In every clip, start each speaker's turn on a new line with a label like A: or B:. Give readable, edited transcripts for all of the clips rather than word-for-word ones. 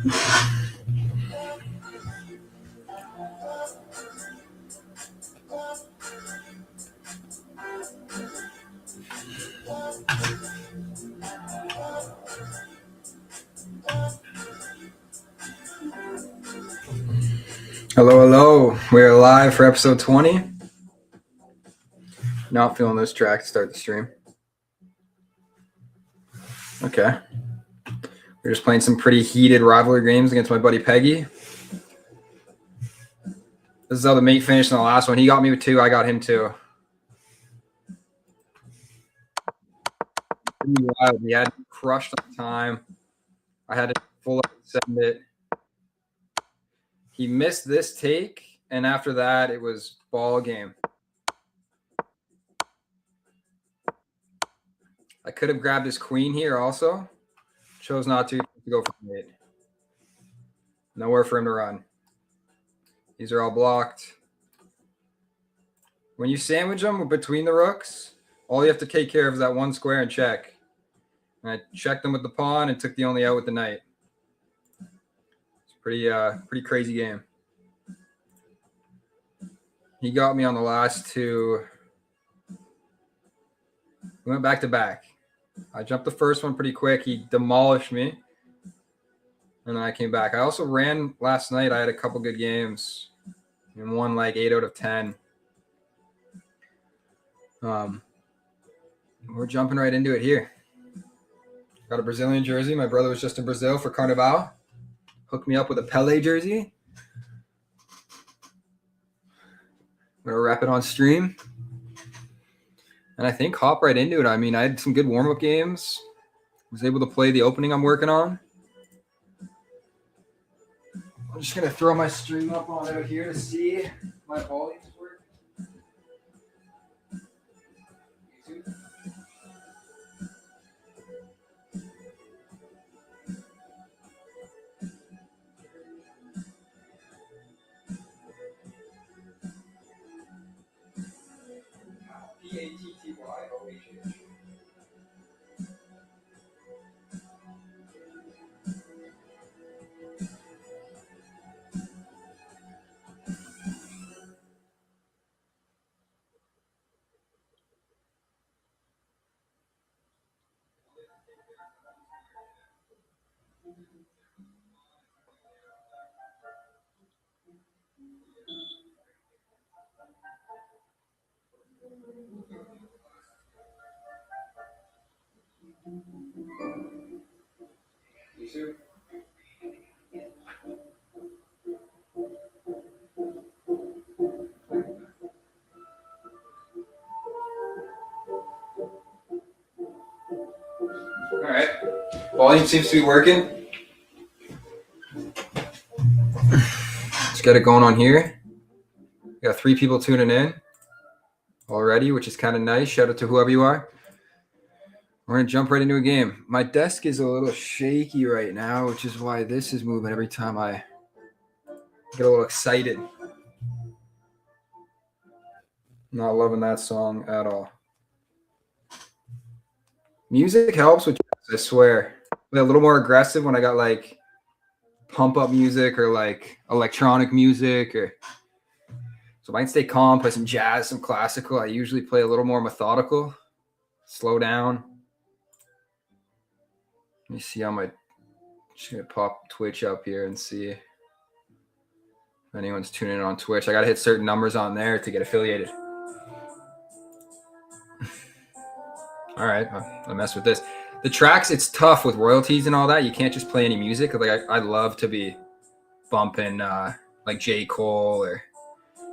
A: Hello, hello. We're live for episode 20. Not feeling this track to start the stream. Okay. We're just playing some pretty heated rivalry games against my buddy Peggy. This is how the mate finished in the last one. He got me with 2. I got him 2. Pretty wild. He had crushed on time. I had to full up send it. He missed this take, and after that, it was ball game. I could have grabbed his queen here also. Chose not to go for mate. Nowhere for him to run. These are all blocked. When you sandwich them between the rooks, all you have to take care of is that one square and check. And I checked them with the pawn and took the only out with the knight. It's pretty crazy game. He got me on the last 2. We went back to back. I jumped the first one pretty quick. He demolished me. And then I came back. I also ran last night. I had a couple good games and won like 8 out of 10. We're jumping right into it here. Got a Brazilian jersey. My brother was just in Brazil for Carnival. Hooked me up with a Pele jersey. I'm going to wrap it on stream. And I think hop right into it. I mean, I had some good warm-up games. Was able to play the opening I'm working on. I'm just going to throw my stream up on out here to see my volumes work. YouTube. Patty. YouTube. All right. Volume seems to be working. Let's get it going on here. We got 3 people tuning in already, which is kind of nice. Shout out to whoever you are. We're going to jump right into a game. My desk is a little shaky right now, which is why this is moving every time I get a little excited. Not loving that song at all. Music helps with jazz, I swear. A little more aggressive when I got like pump up music or like electronic music, or so if I can stay calm, play some jazz, some classical. I usually play a little more methodical, slow down. Let me see how just gonna pop Twitch up here and see if anyone's tuning in on Twitch. I gotta hit certain numbers on there to get affiliated. All right, I'll mess with this. The tracks, it's tough with royalties and all that. You can't just play any music. Like I love to be bumping like J. Cole or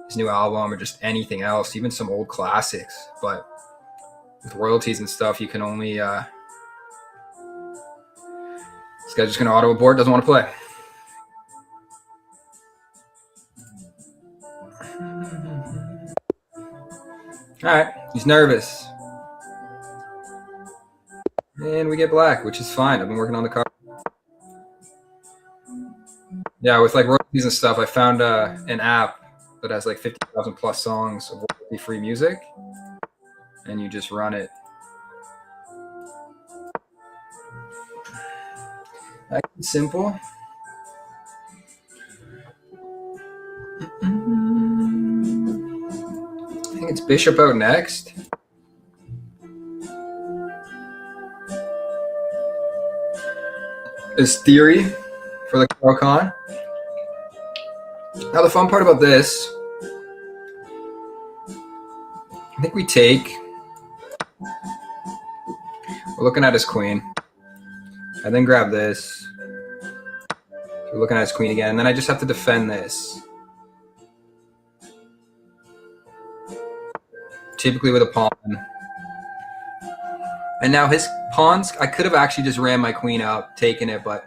A: his new album or just anything else, even some old classics. But with royalties and stuff, you can only this guy's just gonna auto abort, doesn't want to play. All right, he's nervous. And we get black, which is fine. I've been working on the card. Yeah, with like royalties and stuff, I found an app that has like 50,000 plus songs of royalty-free music, and you just run it. That's simple. I think it's bishop out next. Is theory for the Caro-Kann. Now the fun part about this, I think we take. We're looking at his queen. I then grab this. We're looking at his queen again, and then I just have to defend this. Typically with a pawn. And now his pawns, I could have actually just ran my queen up, taken it, but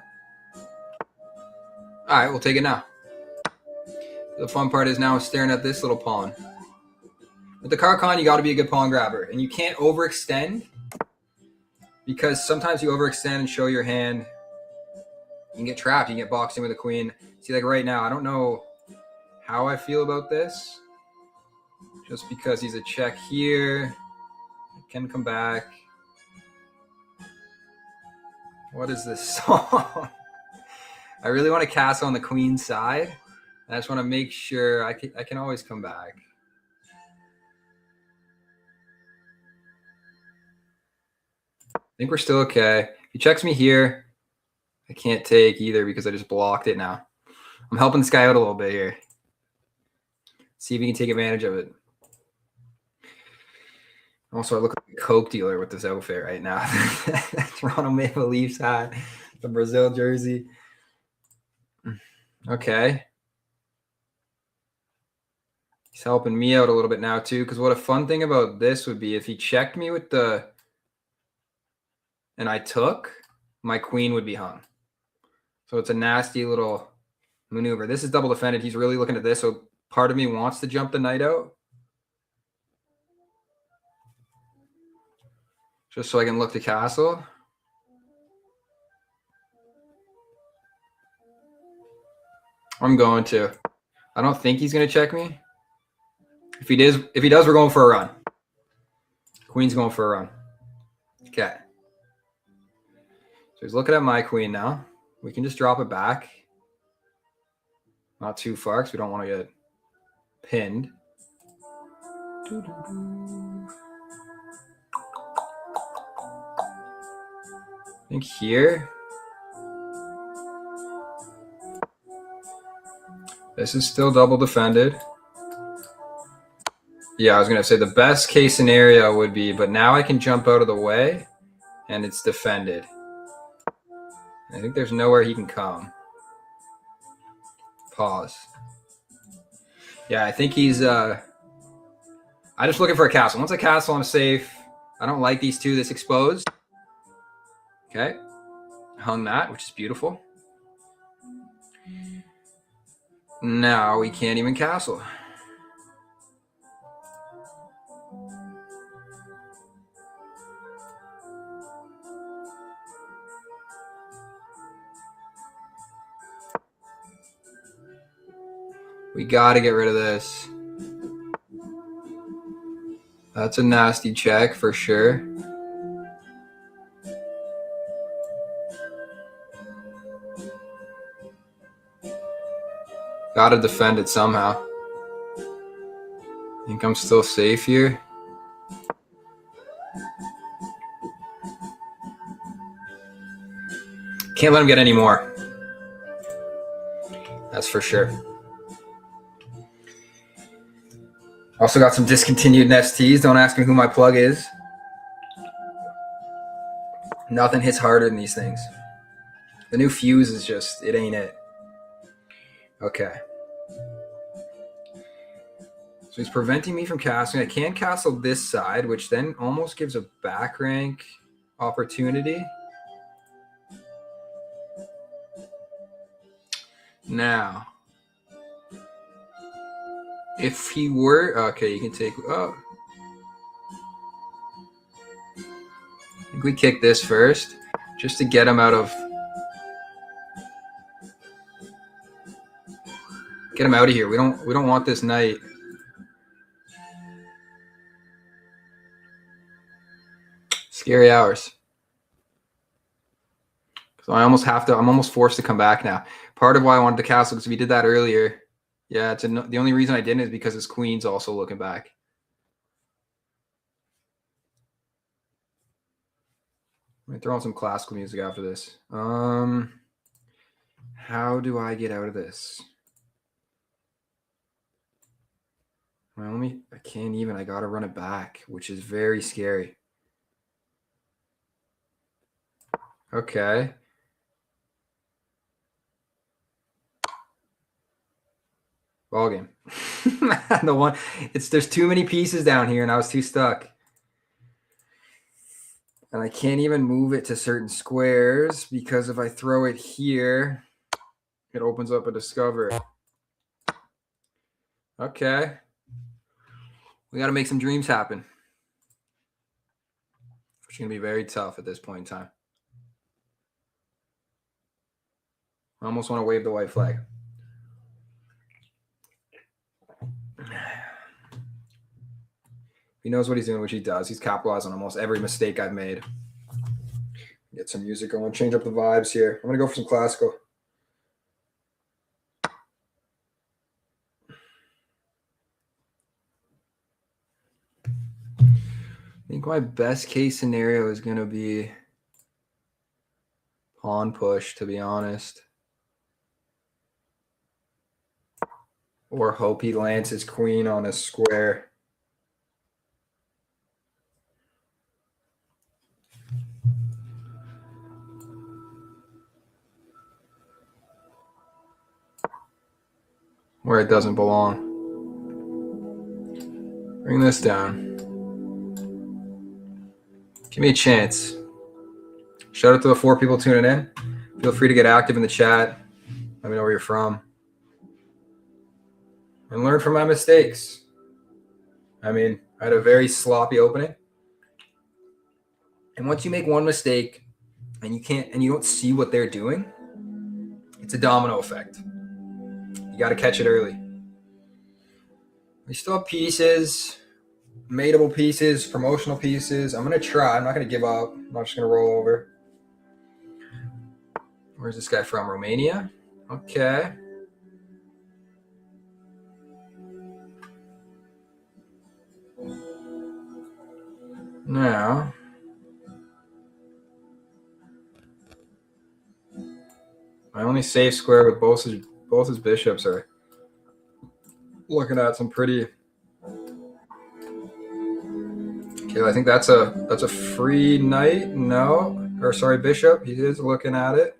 A: all right, we'll take it now. The fun part is now staring at this little pawn. With the Caro-Kann, you got to be a good pawn grabber, and you can't overextend because sometimes you overextend and show your hand. You can get trapped. You can get boxed in with a queen. See, like right now, I don't know how I feel about this. Just because he's a check here, I can come back. What is this song? I really want to castle on the queen side. I just want to make sure I can always come back. I think we're still okay. If he checks me here, I can't take either because I just blocked it now. I'm helping this guy out a little bit here. See if he can take advantage of it. Also, I look like a Coke dealer with this outfit right now. Toronto Maple Leafs hat, the Brazil jersey. Okay. He's helping me out a little bit now too, because what a fun thing about this would be if he checked me with the and I took, my queen would be hung. So it's a nasty little maneuver. This is double defended. He's really looking at this, so part of me wants to jump the knight out. Just so I can look to castle. I'm going to. I don't think he's going to check me. If he does, we're going for a run. Queen's going for a run. Okay. So he's looking at my queen now. We can just drop it back. Not too far because we don't want to get pinned. I think here. This is still double defended. Yeah, I was going to say the best case scenario would be, but now I can jump out of the way and it's defended. I think there's nowhere he can come. Pause. Yeah, I think he's I'm just looking for a castle. Once a castle, I'm safe. I don't like these two that's exposed. Okay. Hung that, which is beautiful. Now we can't even castle. We got to get rid of this. That's a nasty check for sure. Got to defend it somehow. I think I'm still safe here. Can't let him get any more. That's for sure. Also got some discontinued STs. Don't ask me who my plug is. Nothing hits harder than these things. The new fuse is just, it ain't it. Okay. So he's preventing me from castling. I can castle this side, which then almost gives a back rank opportunity. Now, if he were, okay, you can take, oh. I think we kick this first, just to get him out of, get him out of here. We don't want this knight. Scary hours. So I'm almost forced to come back now. Part of why I wanted to castle, because if he did that earlier, Yeah, the only reason I didn't is because his queen's also looking back. I'm gonna throw on some classical music after this. How do I get out of this? Well, I can't even. I gotta run it back, which is very scary. Okay. Ball game. There's too many pieces down here, and I was too stuck. And I can't even move it to certain squares because if I throw it here, it opens up a discover. Okay. We got to make some dreams happen. It's going to be very tough at this point in time. I almost want to wave the white flag. He knows what he's doing, which he does. He's capitalized on almost every mistake I've made. Get some music going, change up the vibes here. I'm going to go for some classical. I think my best case scenario is going to be pawn push, to be honest. Or hope he lands his queen on a square. Where it doesn't belong. Bring this down. Give me a chance. Shout out to the 4 people tuning in. Feel free to get active in the chat. Let me know where you're from. And learn from my mistakes. I mean, I had a very sloppy opening. And once you make one mistake and you don't see what they're doing, it's a domino effect. You got to catch it early. We still have pieces, mateable pieces, promotional pieces. I'm going to try. I'm not going to give up. I'm not just going to roll over. Where's this guy from? Romania? Okay. Now, my only safe square with both his bishops are looking at some pretty. Okay, I think that's a free knight. No, or sorry, bishop. He is looking at it.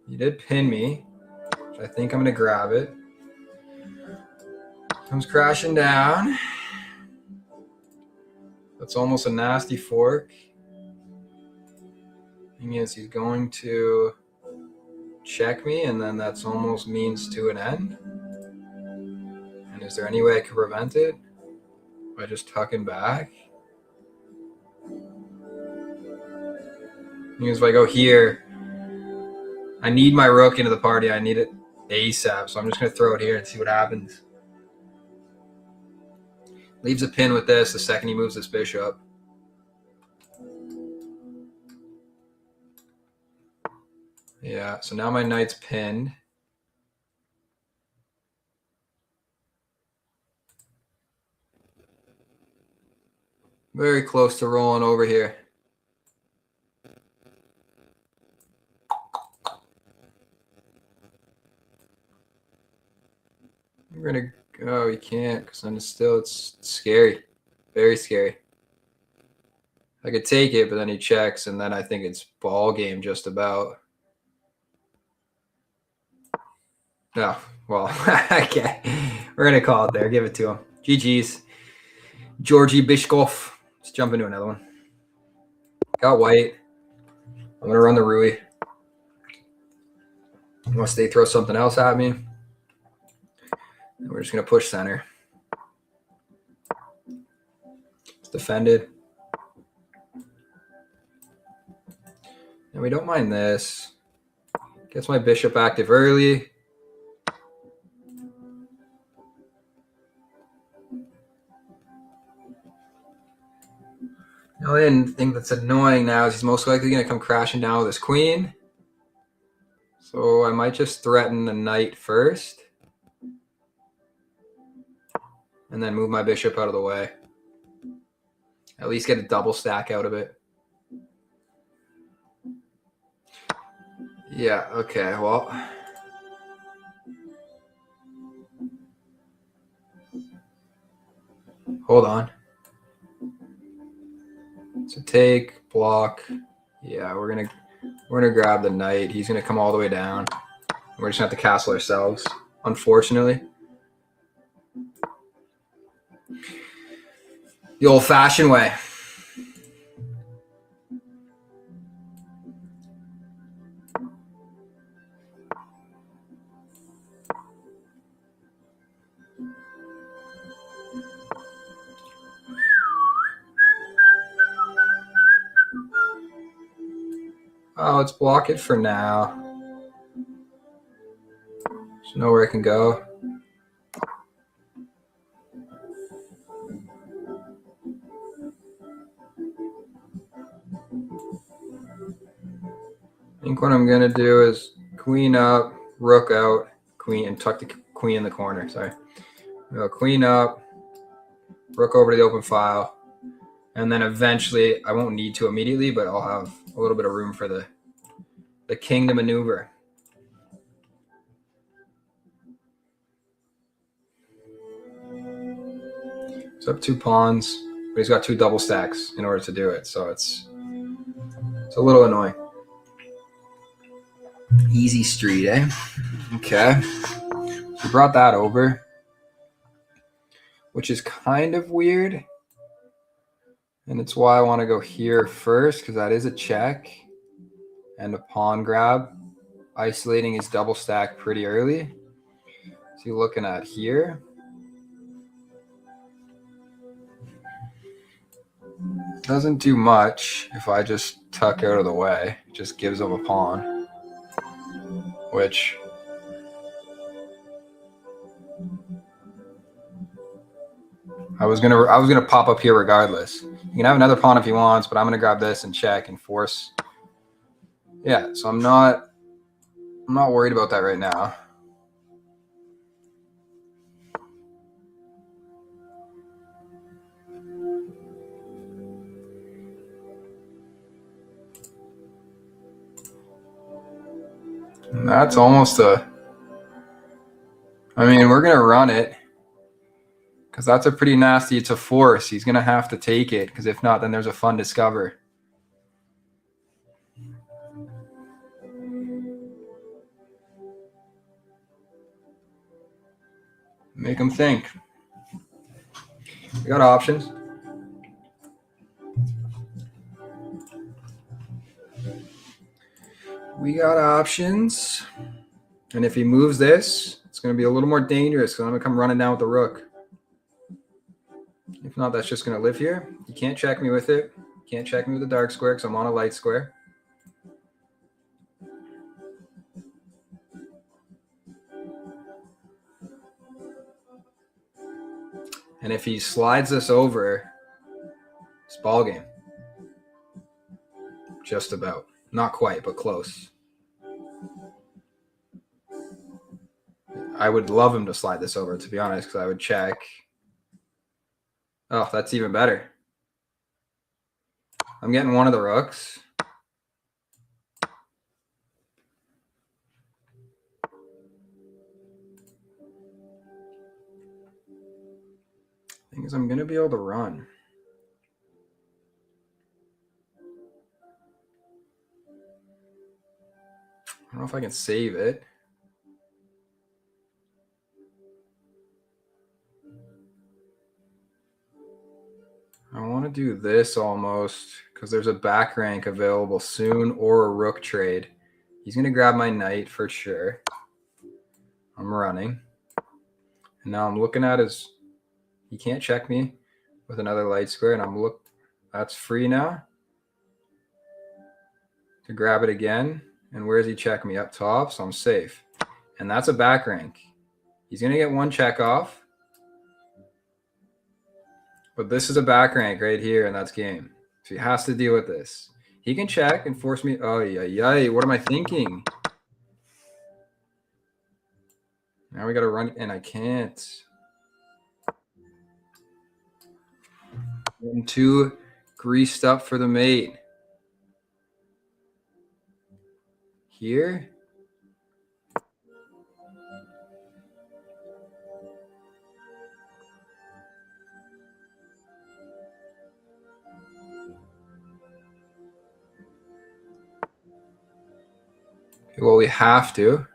A: He did pin me, which I think I'm gonna grab it. Comes crashing down. That's almost a nasty fork. Thing is, he's going to check me, and then that's almost means to an end. And is there any way I could prevent it by just tucking back? Because if I go here, I need my rook into the party. I need it ASAP, so I'm just going to throw it here and see what happens. Leaves a pin with this the second he moves this bishop. Yeah, so now my knight's pinned. Very close to rolling over here. We're going to go. You can't because then it's scary. Very scary. I could take it, but then he checks, and then I think it's ball game just about. No, well, okay. We're going to call it there. Give it to him. GG's. Georgi Bishkov. Let's jump into another one. Got white. I'm going to run the Rui. Unless they throw something else at me. And we're just going to push center. It's defended. And we don't mind this. Gets my bishop active early. The only thing that's annoying now is he's most likely going to come crashing down with his queen. So I might just threaten the knight first. and then move my bishop out of the way. At least get a double stack out of it. Yeah, okay, well. Hold on. So take, block. Yeah, we're gonna grab the knight. He's gonna come all the way down. We're just gonna have to castle ourselves, unfortunately. The old-fashioned way. Oh, let's block it for now. There's nowhere I can go. I think what I'm going to do is queen up, rook out, queen, and tuck the queen in the corner. Sorry. Go queen up, rook over to the open file, and then eventually, I won't need to immediately, but I'll have a little bit of room for the king to maneuver. So I have 2 pawns, but he's got 2 double stacks in order to do it, so it's a little annoying. Easy street, eh? Okay. We brought that over, which is kind of weird. And it's why I want to go here first, because that is a check and a pawn grab, isolating his double stack pretty early. So you're looking at here. Doesn't do much if I just tuck out of the way. It just gives up a pawn, which I was gonna pop up here regardless. You can have another pawn if he wants, but I'm gonna grab this and check and force. Yeah, so I'm not worried about that right now. And that's almost a. I mean, we're gonna run it because that's a pretty nasty. It's a force. He's gonna have to take it because if not, then there's a fun discover. Make him think. We got options. We got options. And if he moves this, it's going to be a little more dangerous because I'm going to come running down with the rook. If not, that's just going to live here. You can't check me with it. You can't check me with the dark square because I'm on a light square. And if he slides this over, it's ball game. Just about. Not quite, but close. I would love him to slide this over, to be honest, because I would check. Oh, that's even better. I'm getting one of the rooks. Thing is, I'm going to be able to run. I don't know if I can save it. I want to do this almost because there's a back rank available soon or a rook trade. He's going to grab my knight for sure. I'm running. And now I'm looking at his... He can't check me with another light square. And that's free now. To grab it again. And where does he check me? Up top, so I'm safe. And that's a back rank. He's going to get one check off. But this is a back rank right here, and that's game. So he has to deal with this. He can check and force me. Oh, yeah. What am I thinking? Now we got to run, and I can't. And two greased up for the mate. Here. Well, we have to.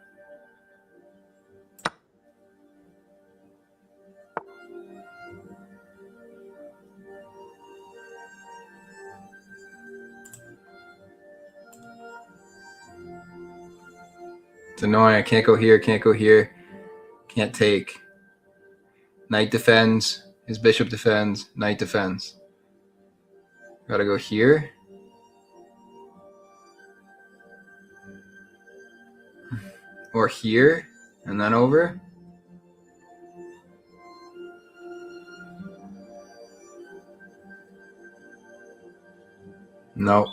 A: It's annoying. I can't go here. Can't go here. Can't take. Knight defends. His bishop defends. Knight defends. Gotta go here. Or here. And then over. Nope.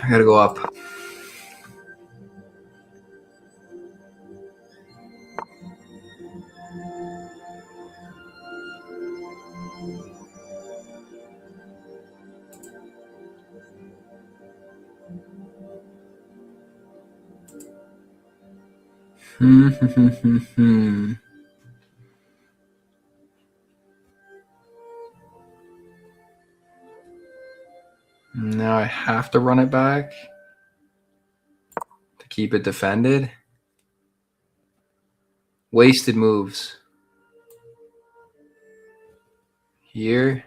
A: I gotta go up. Now I have to run it back to keep it defended. Wasted moves. Here.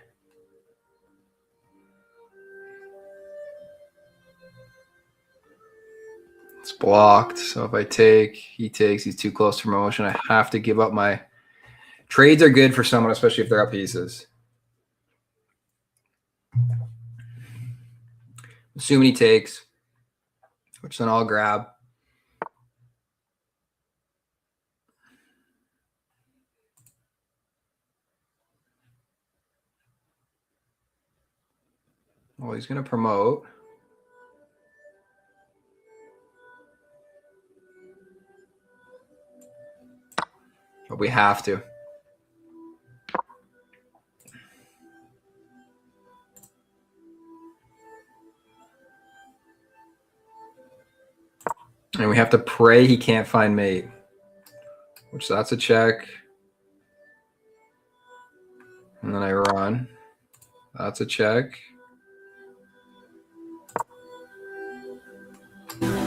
A: It's blocked. So if I take, he takes, he's too close to motion. I have to give up my trades are good for someone, especially if they're up pieces. Assuming he takes, which then I'll grab. Well, he's going to promote. But we have to. And we have to pray he can't find mate. Which that's a check. And then I run. That's a check.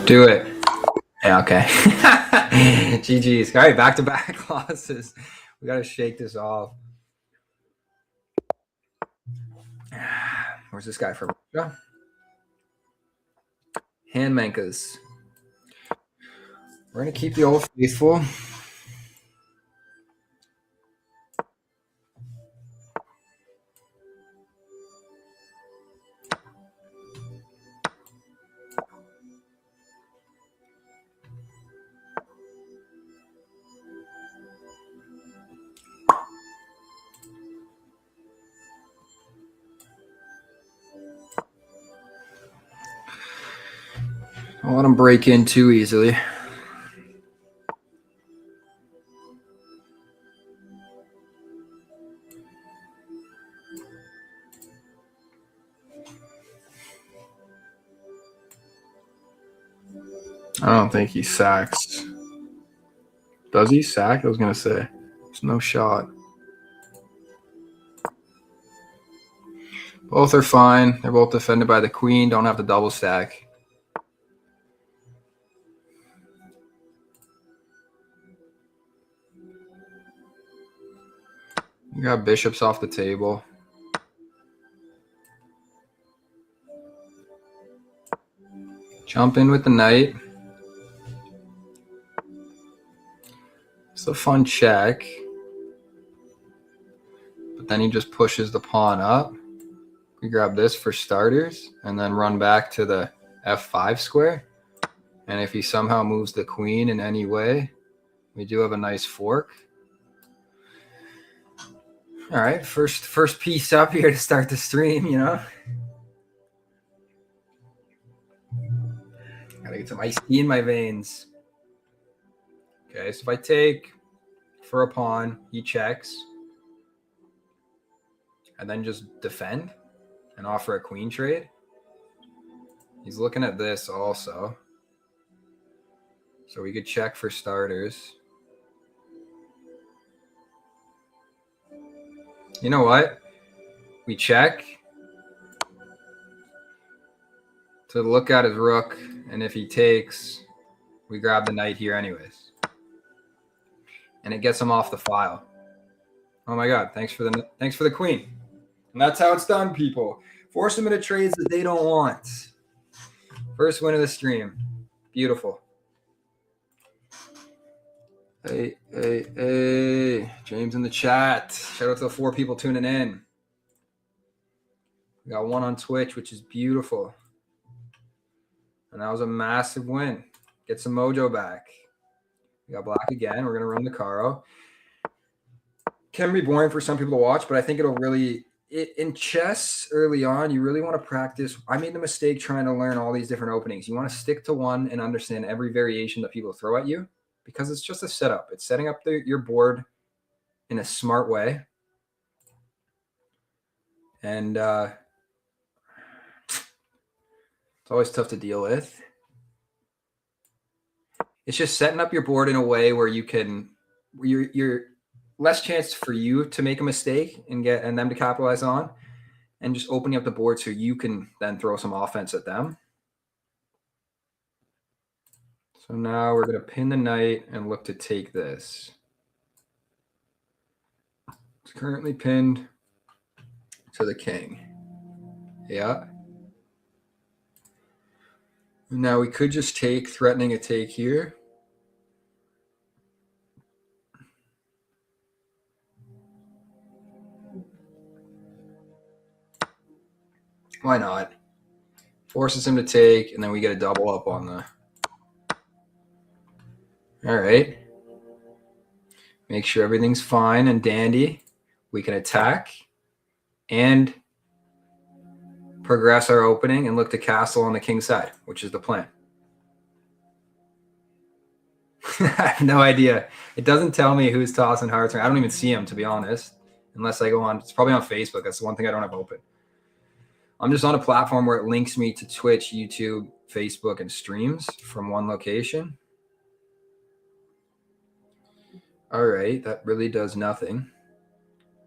A: Do it. Yeah, okay. GG's. All right, back-to-back losses. We got to shake this off. Where's this guy from? Handmankas. We're going to keep the old faithful. Don't let him break in too easily. I don't think he sacks. Does he sack? I was going to say. There's no shot. Both are fine. They're both defended by the queen. Don't have to double stack. You got bishops off the table. Jump in with the knight. It's a fun check. But then he just pushes the pawn up. We grab this for starters and then run back to the f5 square. And if he somehow moves the queen in any way, we do have a nice fork. All right, first piece up here to start the stream, you know. Gotta get some iced tea in my veins. Okay, so if I take for a pawn. He checks. And then just defend and offer a queen trade. He's looking at this also. So we could check for starters. You know what? We check to look at his rook, and if he takes, we grab the knight here anyways. And it gets him off the file. Oh my god, thanks for the queen. And that's how it's done, people. Force them into trades that they don't want. First win of the stream. Beautiful. Hey. James in the chat. Shout out to the 4 people tuning in. We got 1 on Twitch, which is beautiful. And that was a massive win. Get some mojo back. We got black again. We're going to run the Caro. Can be boring for some people to watch, but I think it'll really... in chess early on, you really want to practice. I made the mistake trying to learn all these different openings. You want to stick to one and understand every variation that people throw at you because it's just a setup. It's setting up your board in a smart way. And it's always tough to deal with. It's just setting up your board in a way where you're less chance for you to make a mistake and them to capitalize on, and just opening up the board so you can then throw some offense at them. So now we're going to pin the knight and look to take this. It's currently pinned to the king. Yeah. Now we could just take, threatening a take here. Why not? Forces him to take, and then we get a double up on the... All right. Make sure everything's fine and dandy. We can attack and progress our opening and look to castle on the king side, which is the plan. I have no idea. It doesn't tell me who's tossing hearts. I don't even see him, to be honest, unless I go on. It's probably on Facebook. That's the one thing I don't have open. I'm just on a platform where it links me to Twitch, YouTube, Facebook, and streams from one location. All right, that really does nothing.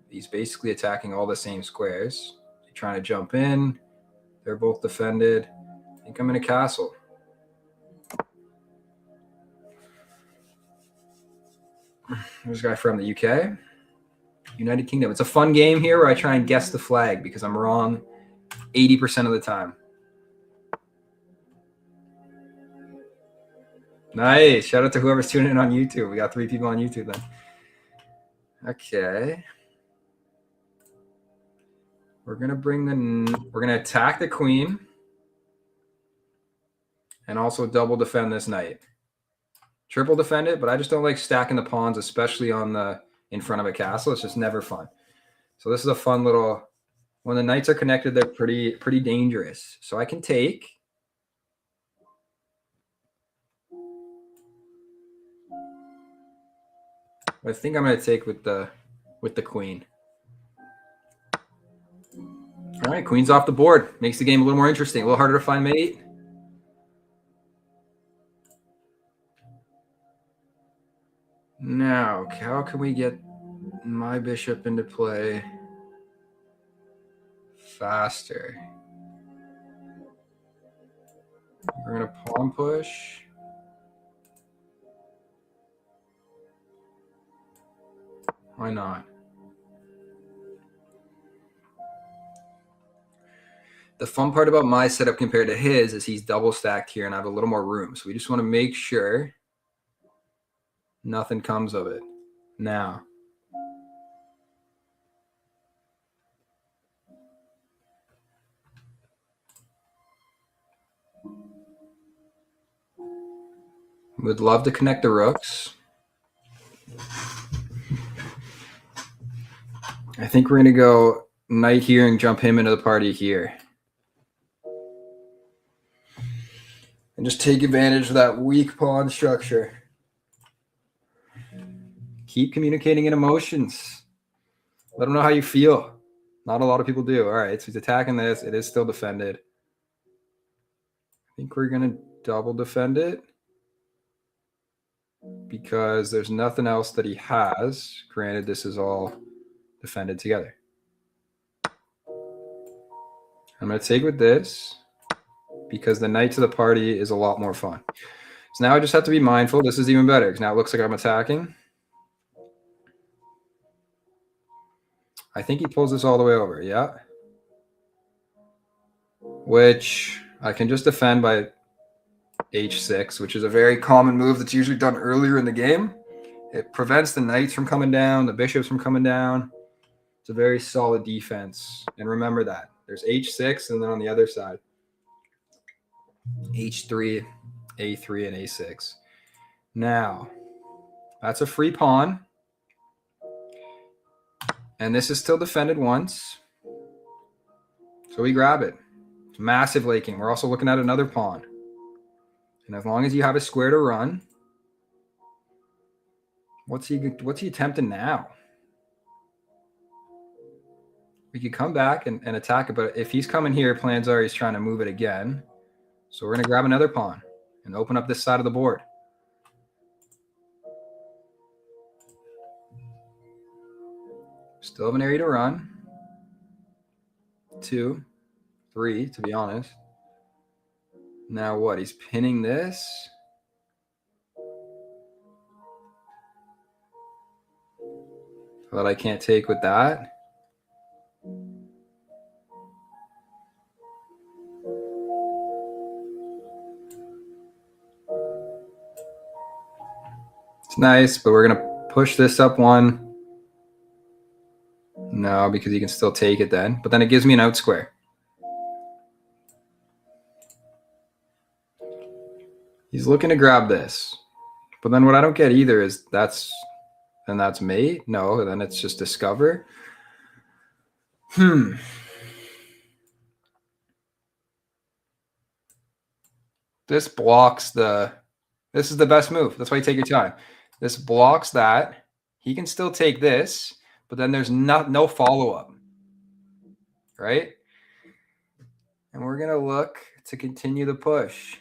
A: He's basically attacking all the same squares. He's trying to jump in. They're both defended. I think I'm in a castle. There's a guy from the UK. United Kingdom. It's a fun game here where I try and guess the flag because I'm wrong 80% of the time. Nice. Shout out to whoever's tuning in on YouTube. We got 3 people on YouTube then. Okay. We're gonna attack the queen and also double defend this knight. Triple defend it, but I just don't like stacking the pawns, especially in front of a castle. It's just never fun. So this is a fun little... When the knights are connected, they're pretty dangerous. So I can take. I think I'm going to take with the queen. All right, queen's off the board. Makes the game a little more interesting. A little harder to find mate. Now, how can we get my bishop into play faster? We're going to pawn push. Why not? The fun part about my setup compared to his is he's double stacked here and I have a little more room. So we just want to make sure nothing comes of it. Now. Would love to connect the rooks. I think we're going to go knight here and jump him into the party here. And just take advantage of that weak pawn structure. Keep communicating in emotions. Let him know how you feel. Not a lot of people do. All right, so he's attacking this. It is still defended. I think we're going to double defend it because there's nothing else that he has. Granted, this is all defended together. I'm going to take with this because the knight to the party is a lot more fun. So now I just have to be mindful. This is even better because now it looks like I'm attacking. I think he pulls this all the way over. Yeah. Which I can just defend by h6, which is a very common move that's usually done earlier in the game. It prevents the knights from coming down, the bishops from coming down. It's a very solid defense. And remember that. There's h6, and then on the other side, h3, a3, and a6. Now, that's a free pawn. And this is still defended once. So we grab it. It's massive laking. We're also looking at another pawn. And as long as you have a square to run, what's he attempting now? We could come back and attack it, but if he's coming here, plans are he's trying to move it again. So we're going to grab another pawn and open up this side of the board. Still have an area to run. 2, 3, to be honest. Now what? He's pinning this. That I can't take with that. It's nice, but we're going to push this up one. No, because he can still take it then. But then it gives me an out square. He's looking to grab this. But then what I don't get either is that's mate. No, then it's just discover. This blocks this is the best move. That's why you take your time. This blocks that. He can still take this, but then there's no follow-up. Right? And we're going to look to continue the push.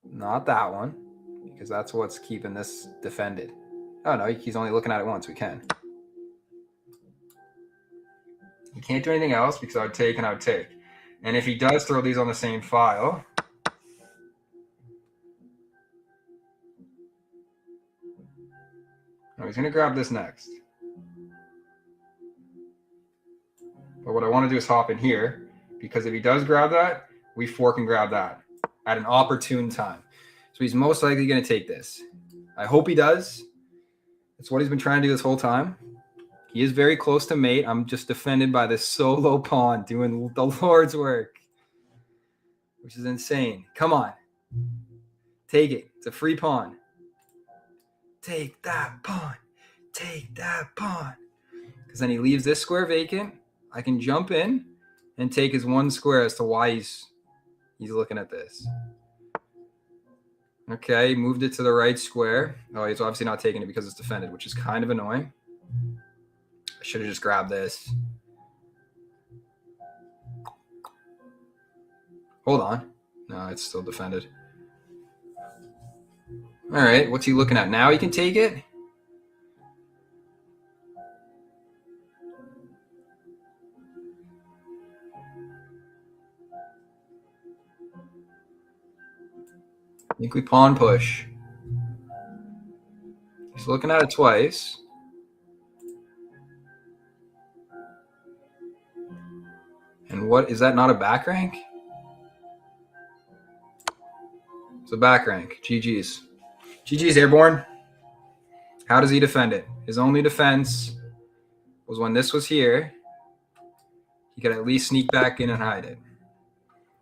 A: Not that one, because that's what's keeping this defended. Oh, no, he's only looking at it once. We can. He can't do anything else because I would take and I would take. And if he does throw these on the same file, he's going to grab this next. But what I want to do is hop in here, because if he does grab that, we fork and grab that at an opportune time. So he's most likely going to take this. I hope he does. That's what he's been trying to do this whole time. He is very close to mate. I'm just defended by this solo pawn doing the Lord's work, which is insane. Come on. Take it. It's a free pawn. Take that pawn. Take that pawn. Because then he leaves this square vacant. I can jump in and take his one square as to why he's looking at this. Okay, moved it to the right square. Oh, he's obviously not taking it because it's defended, which is kind of annoying. I should have just grabbed this. Hold on. No, it's still defended. All right, what's he looking at? Now he can take it? I think we pawn push. He's looking at it twice. And what, is that not a back rank? It's a back rank. GG's. GG's, Airborne. How does he defend it? His only defense was when this was here. He could at least sneak back in and hide it.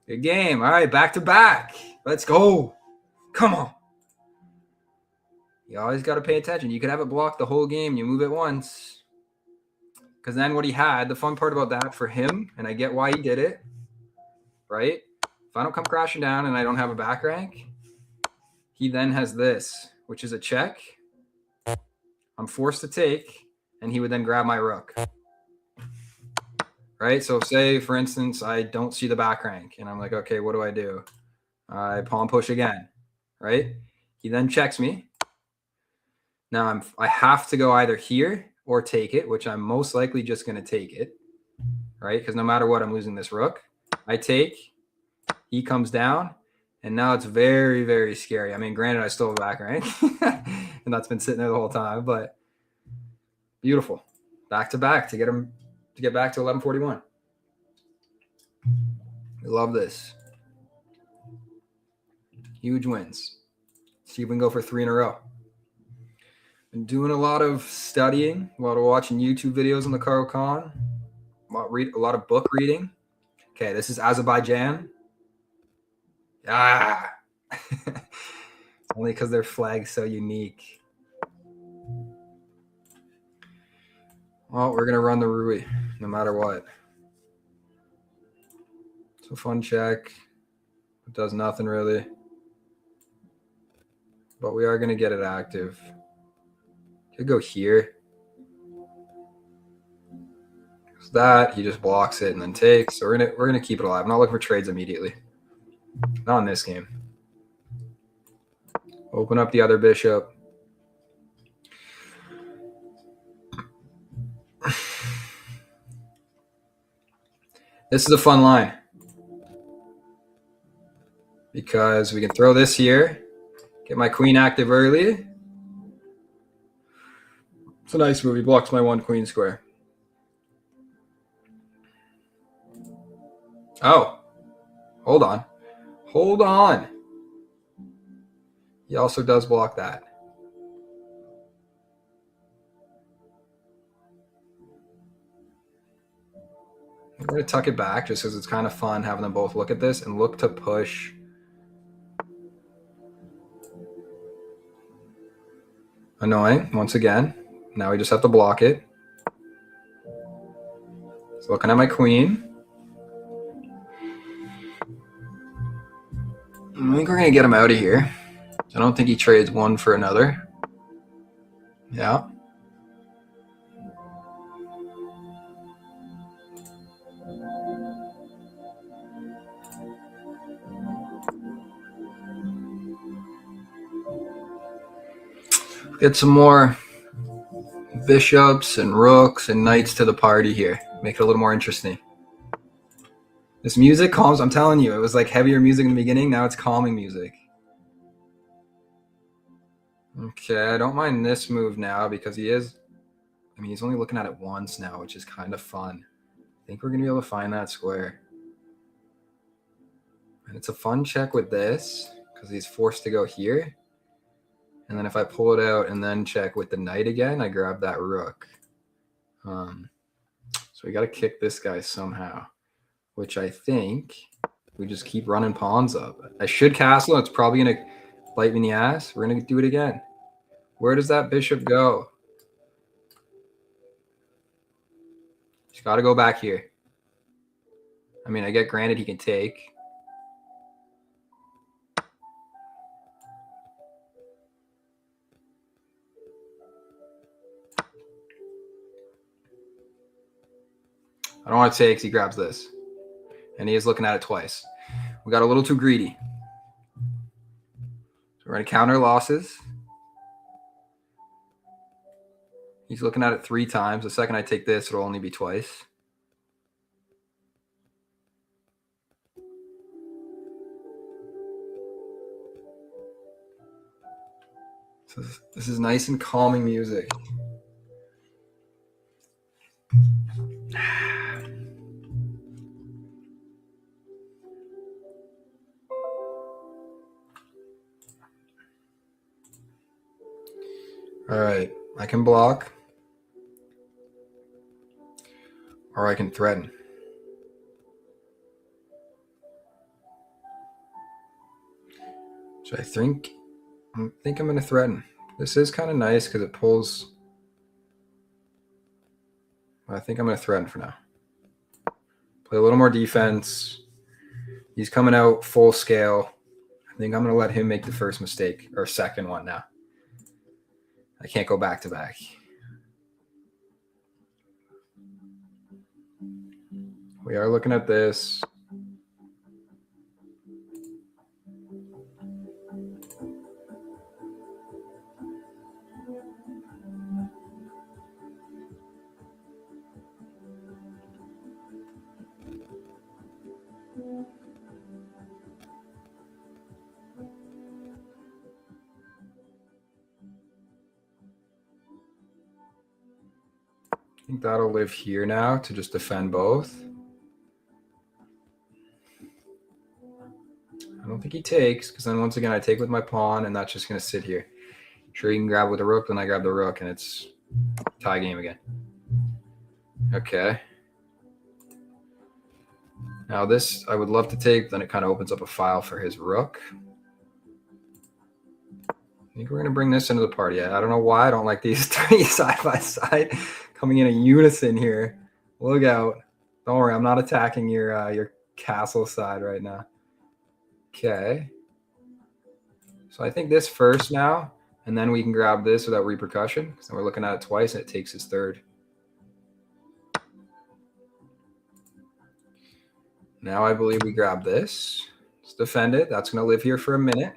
A: Good game. All right, back to back. Let's go. Come on. You always got to pay attention. You could have it blocked the whole game. You move it once. Because then what he had, the fun part about that for him, and I get why he did it, right? If I don't come crashing down and I don't have a back rank, He then has this, which is a check. I'm forced to take, and he would then grab my rook. Right? So say, for instance, I don't see the back rank, and I'm like, okay, what do? I pawn push again, right? He then checks me. Now I have to go either here or take it, which I'm most likely just going to take it, right? Because no matter what, I'm losing this rook. I take, he comes down, and now it's very, very scary. I mean, granted, I still have a back rank, and that's been sitting there the whole time, but beautiful. Back to back to get him to get back to 1141. I love this. Huge wins. See if we can go for 3 in a row. Been doing a lot of studying, a lot of watching YouTube videos on the Caro-Kann, a lot of book reading. Okay, this is Azerbaijan. Ah! Only because their flag's so unique. Well, we're going to run the Rui, no matter what. It's a fun check. It does nothing, really. But we are going to get it active. Could go here. So that, he just blocks it and then takes. So we're gonna keep it alive. I'm not looking for trades immediately. Not in this game. Open up the other bishop. This is a fun line. Because we can throw this here. Get my queen active early. It's a nice move. He blocks my 1 queen square. Oh. Hold on. Hold on. He also does block that. I'm going to tuck it back just because it's kind of fun having them both look at this and look to push. Annoying, once again. Now we just have to block it. So looking at my queen. I think we're going to get him out of here. I don't think he trades one for another. Yeah. Get some more bishops and rooks and knights to the party here. Make it a little more interesting. This music calms. I'm telling you, it was like heavier music in the beginning. Now it's calming music. Okay, I don't mind this move now because he's only looking at it once now, which is kind of fun. I think we're going to be able to find that square. And it's a fun check with this because he's forced to go here. And then if I pull it out and then check with the knight again, I grab that rook. So we got to kick this guy somehow, which I think we just keep running pawns up. I should castle. It's probably going to bite me in the ass. We're going to do it again. Where does that bishop go? He's got to go back here. I mean, I get granted he can take. I don't want to take because he grabs this. And he is looking at it twice. We got a little too greedy. So we're going to counter losses. He's looking at it 3 times. The second I take this, it'll only be twice. So this is nice and calming music. All right, I can block. Or I can threaten. So I think I'm going to threaten. This is kind of nice because it pulls. I think I'm going to threaten for now. Play a little more defense. He's coming out full scale. I I think I'm going to let him make the first mistake, or second one now. I can't go back to back. We are looking at this. I think that'll live here now to just defend both. I don't think he takes, because then once again I take with my pawn, and that's just going to sit here. Sure, you can grab with the rook, then I grab the rook, and it's tie game again. Okay. Now this I would love to take, then it kind of opens up a file for his rook. I think we're going to bring this into the party. I don't know why I don't like these three side by side coming in a unison here. Look out. Don't worry, I'm not attacking your castle side right now. Okay. So I think this first now, and then we can grab this without repercussion. So we're looking at it twice, and it takes his third. Now I believe we grab this. Let's defend it. That's going to live here for a minute.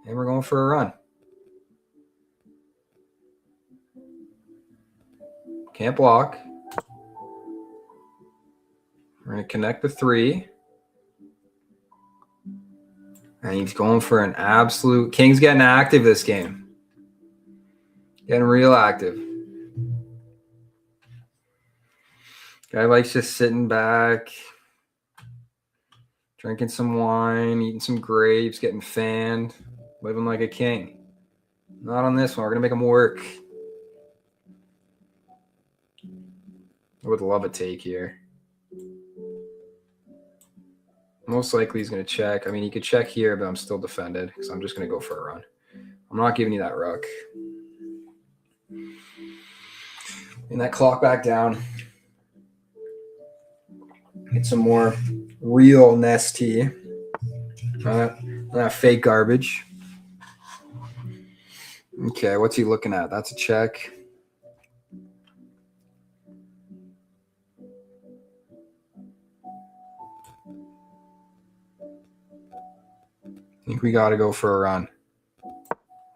A: And we're going for a run. Can't block. We're going to connect the 3. And he's going for an absolute... King's getting active this game. Getting real active. Guy likes just sitting back, drinking some wine, eating some grapes, getting fanned, living like a king. Not on this one. We're going to make him work. I would love a take here. Most likely he's going to check. I mean, he could check here, but I'm still defended because I'm just going to go for a run. I'm not giving you that rook. And that clock back down. Get some more real nesty. Not fake garbage. Okay, what's he looking at? That's a check. I think we got to go for a run.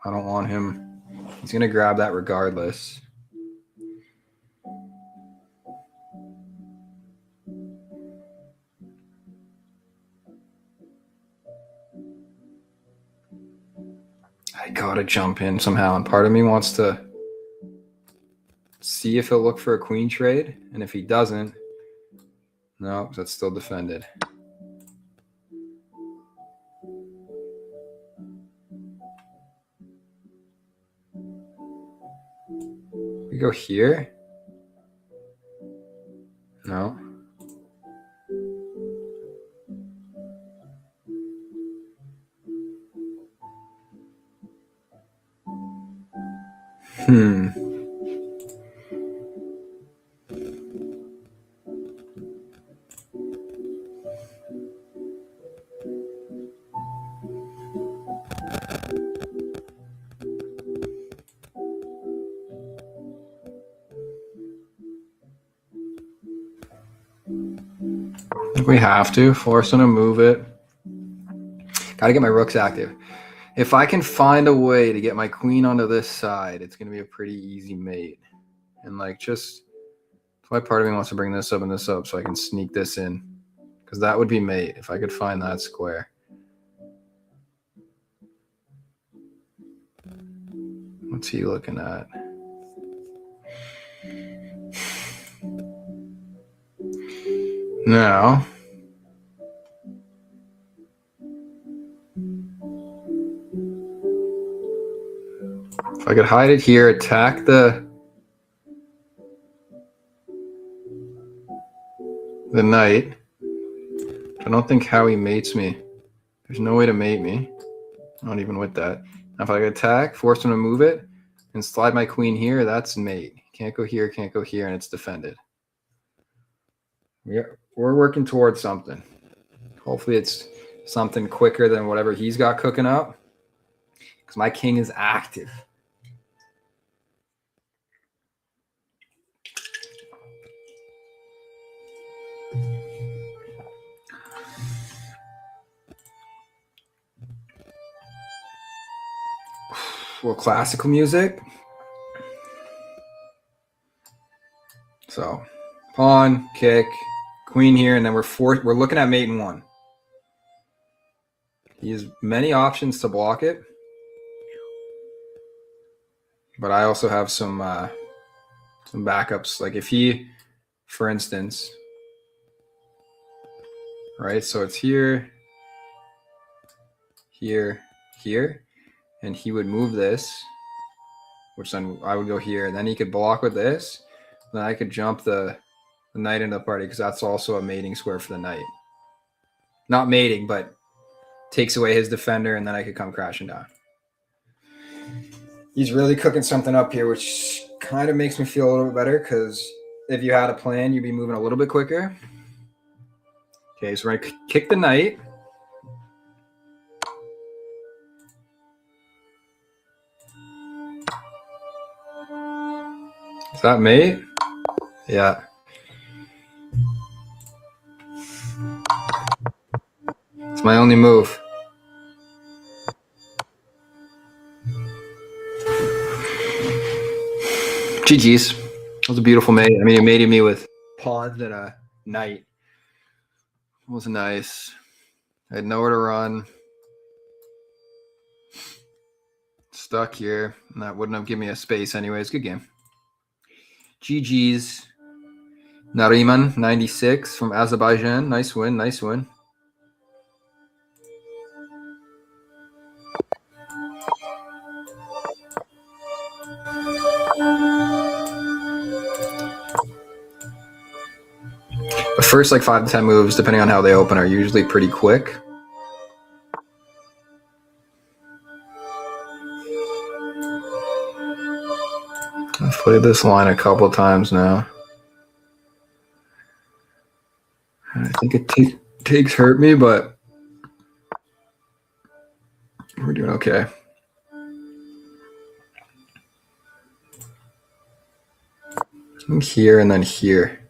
A: I don't want him. He's going to grab that regardless. I got to jump in somehow. And part of me wants to see if he'll look for a queen trade. And if he doesn't, no, that's still defended. We go here? No. I think we have to force him to move it. Got to get my rooks active. If I can find a way to get my queen onto this side, it's going to be a pretty easy mate. And like just, why part of me wants to bring this up and this up so I can sneak this in. Because that would be mate if I could find that square. What's he looking at? Now, if I could hide it here, attack the knight. I don't think Howie mates me. There's no way to mate me. Not even with that. Now if I could attack, force him to move it, and slide my queen here, that's mate. Can't go here, can't go here, and it's defended. Yeah, we're working towards something. Hopefully it's something quicker than whatever he's got cooking up. Because my king is active. Well, classical music. So, pawn, kick, queen here, and then we're looking at mate in 1. He has many options to block it, but I also have some backups. Like if he, for instance, right? So it's here, here, here, and he would move this, which then I would go here, and then he could block with this. Then I could jump the knight into the party because that's also a mating square for the knight. Not mating, but takes away his defender, and then I could come crashing down. He's really cooking something up here, which kind of makes me feel a little bit better because if you had a plan, you'd be moving a little bit quicker. Okay, so we're going to kick the knight. Is that mate? Yeah. It's my only move. GG's. That was a beautiful mate. I mean, it mated me with pawns and a knight. It was nice. I had nowhere to run. Stuck here. And that wouldn't have given me a space anyways. Good game. GG's. Nariman, 96 from Azerbaijan. Nice win. Nice win. The first like 5 to 10 moves, depending on how they open, are usually pretty quick. I've played this line a couple times now. I think it takes hurt me, but we're doing okay. Here and then here.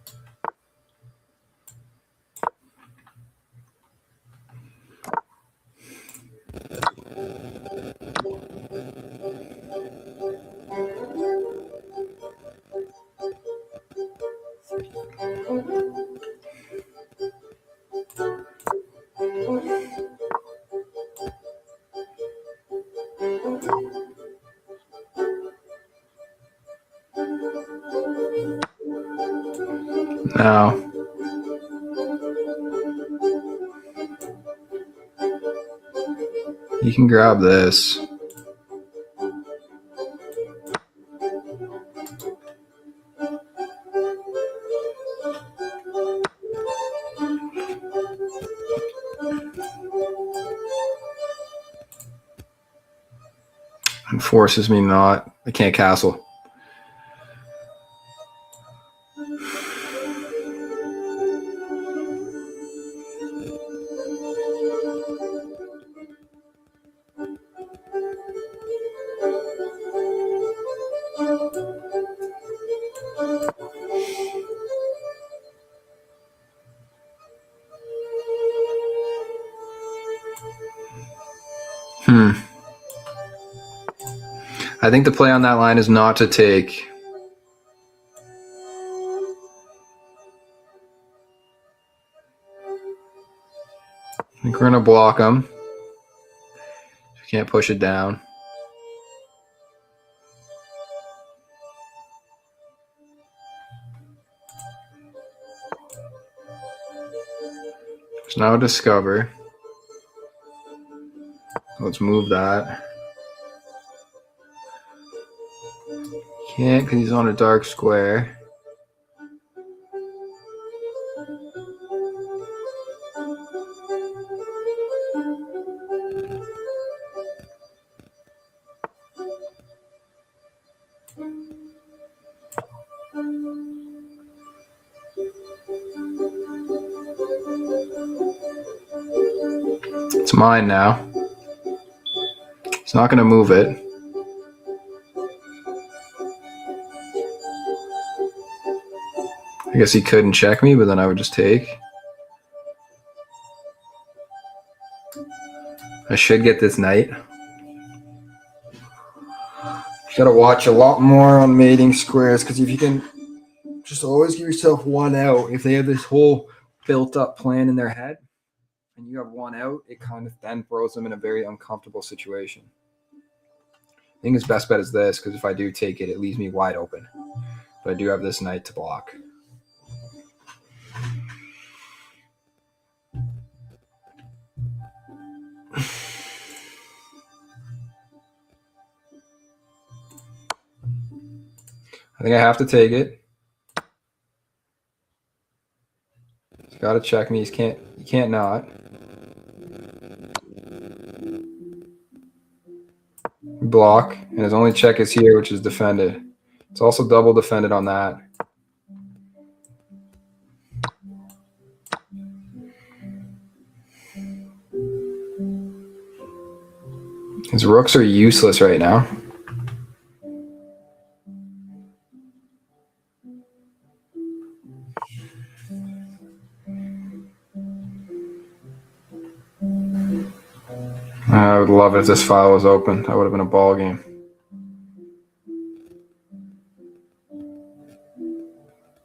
A: Now, you can grab this. And forces me not. I can't castle. I think the play on that line is not to take. I think we're going to block him. You can't push it down. There's now a discover. Let's move that. Can't because he's on a dark square. mine now. He's not going to move it. I guess he couldn't check me, but then I would just take. I should get this knight. You gotta watch a lot more on mating squares, because if you can just always give yourself one out, if they have this whole built-up plan in their head and you have one out, it kind of then throws them in a very uncomfortable situation. I think his best bet is this, because if I do take it, it leaves me wide open. But I do have this knight to block. I think I have to take it. He's got to check me. He can't not. Block, and his only check is here, which is defended. It's also double defended on that. His rooks are useless right now. I would love it if this file was open. That would have been a ball game.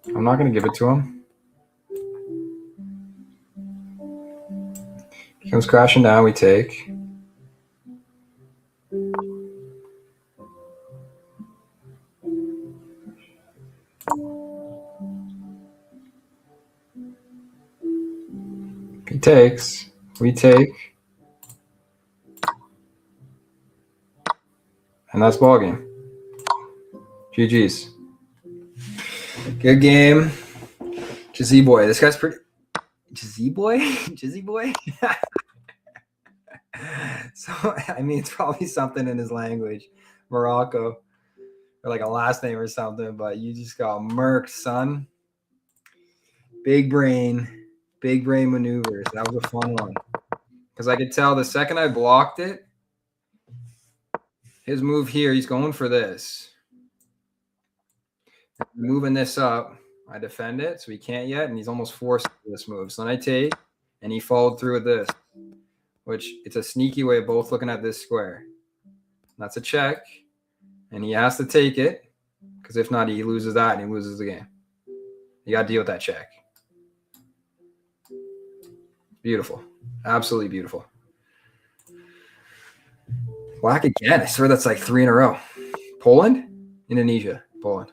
A: I'm not going to give it to him. He comes crashing down, we take. He takes, we take. And that's ball game. GG's. Good game. Jizzy boy. This guy's pretty. Jizzy boy? Jizzy boy? So, I mean, it's probably something in his language. Morocco. Or like a last name or something, but you just got murked, son. Big brain maneuvers. That was a fun one. Because I could tell the second I blocked it, his move here, he's going for this. Moving this up, I defend it, so he can't yet, and he's almost forced this move. So then I take, and he followed through with this, which it's a sneaky way of both looking at this square. That's a check, and he has to take it, because if not, he loses that, and he loses the game. You got to deal with that check. Beautiful. Absolutely beautiful. Black again. I swear that's like 3 in a row. Poland? Indonesia. Poland.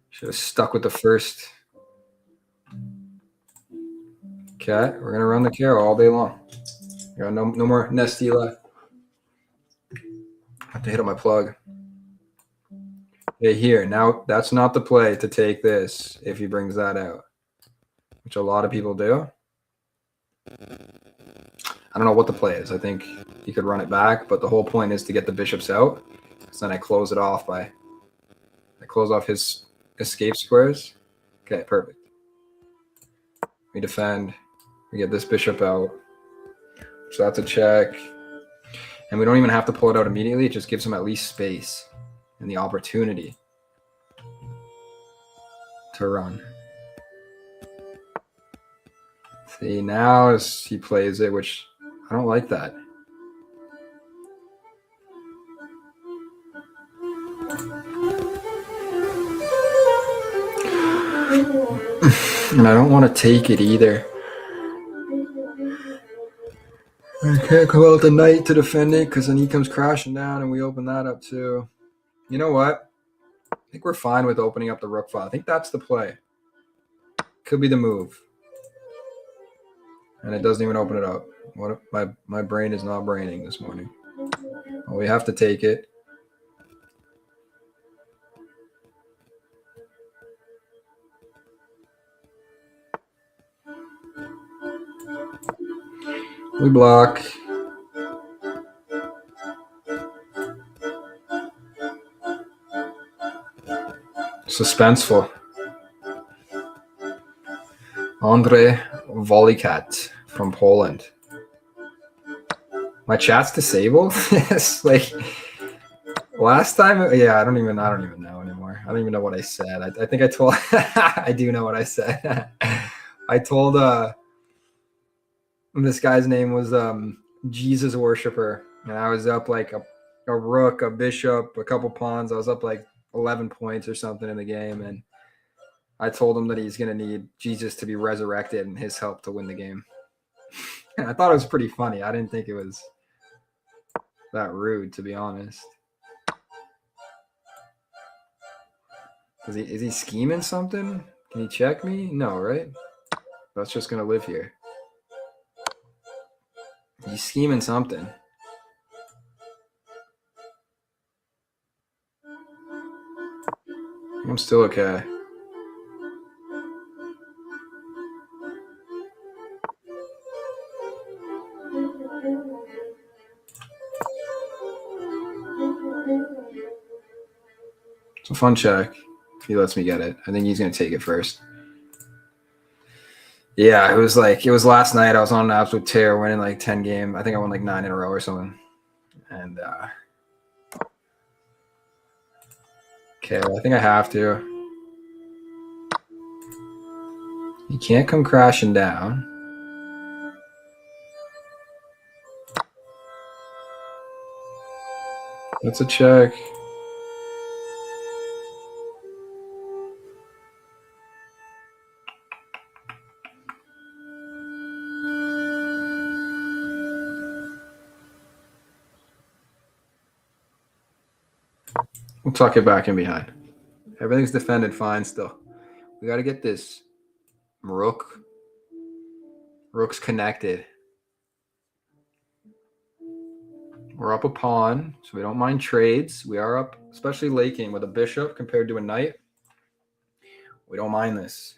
A: Should have stuck with the first. Okay, we're going to run the Caro all day long. Got no more Nesty left. I have to hit on my plug. Okay, here. Now, that's not the play to take this if he brings that out, which a lot of people do. I don't know what the play is. I think you could run it back, but the whole point is to get the bishops out. So then I close it off I close off his escape squares. Okay, perfect. We defend. We get this bishop out. So that's a check. And we don't even have to pull it out immediately. It just gives him at least space and the opportunity to run. See, now as he plays it, which I don't like that. And I don't want to take it either. I can't come out with the knight to defend it because then he comes crashing down and we open that up too. You know what? I think we're fine with opening up the rook file. I think that's the play. Could be the move. And it doesn't even open it up. What? My brain is not braining this morning. Well, we have to take it. We block. Suspenseful. Andre Volikat from Poland. My chat's disabled. It's like last time. Yeah, I don't even know anymore. I don't even know what I said. I think I told. I do know what I said. I told this guy's name was Jesus worshiper, and I was up like a rook, a bishop, a couple pawns. I was up like 11 points or something in the game, and I told him that he's going to need Jesus to be resurrected and his help to win the game. And I thought it was pretty funny. I didn't think it was that rude, to be honest. Is he scheming something? Can he check me? No, right? That's just going to live here. He's scheming something. I'm still okay. It's a fun check. If he lets me get it. I think he's going to take it first. Yeah, it was last night. I was on an absolute tear, winning like 10 games. I think I won like 9 in a row or something. And okay, well, I think I have to. He can't come crashing down. That's a check. We'll tuck it back in behind. Everything's defended fine still. We got to get this rook. Rook's connected. We're up a pawn, so we don't mind trades. We are up, especially late game with a bishop compared to a knight. We don't mind this.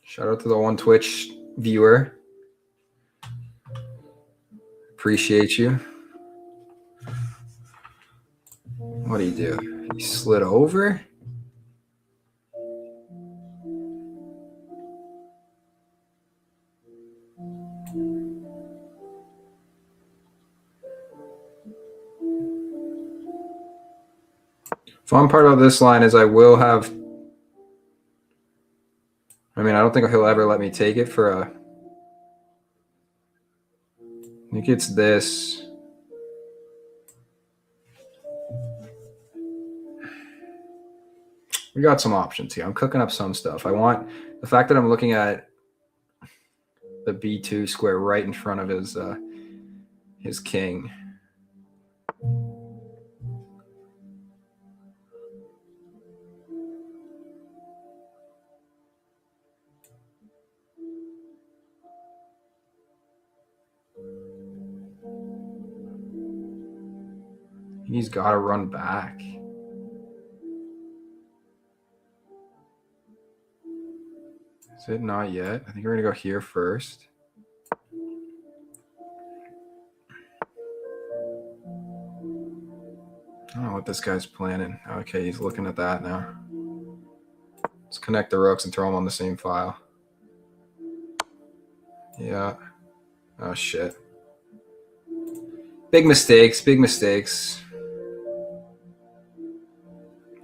A: Shout out to the one Twitch viewer. Appreciate you. What do you do? You slid over? Fun part of this line is I will have. I mean, I don't think he'll ever let me take it for a. I think it's this. We got some options here. I'm cooking up some stuff. I want the fact that I'm looking at the B2 square right in front of his king. He's got to run back. Is it not yet? I think we're going to go here first. I don't know what this guy's planning. Okay, he's looking at that now. Let's connect the rooks and throw them on the same file. Yeah. Oh, shit. Big mistakes, big mistakes.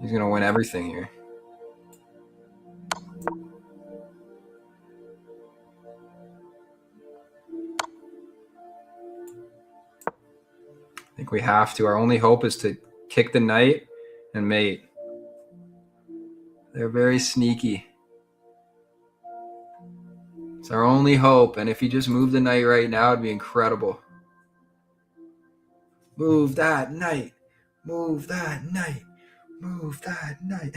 A: He's going to win everything here. I think we have to. Our only hope is to kick the knight and mate. They're very sneaky. It's our only hope. And if he just moved the knight right now, it'd be incredible. Move that knight. Move that knight. Move that knight.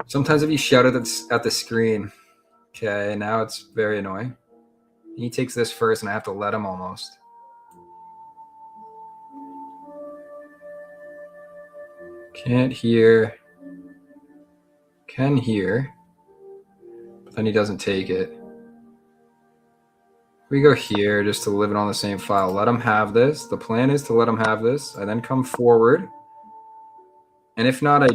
A: Sometimes if you shout at the screen, okay, now it's very annoying. He takes this first, and I have to let him almost. Can't hear. Can hear. But then he doesn't take it. We go here just to live it on the same file. Let him have this. The plan is to let him have this. I then come forward. And if not,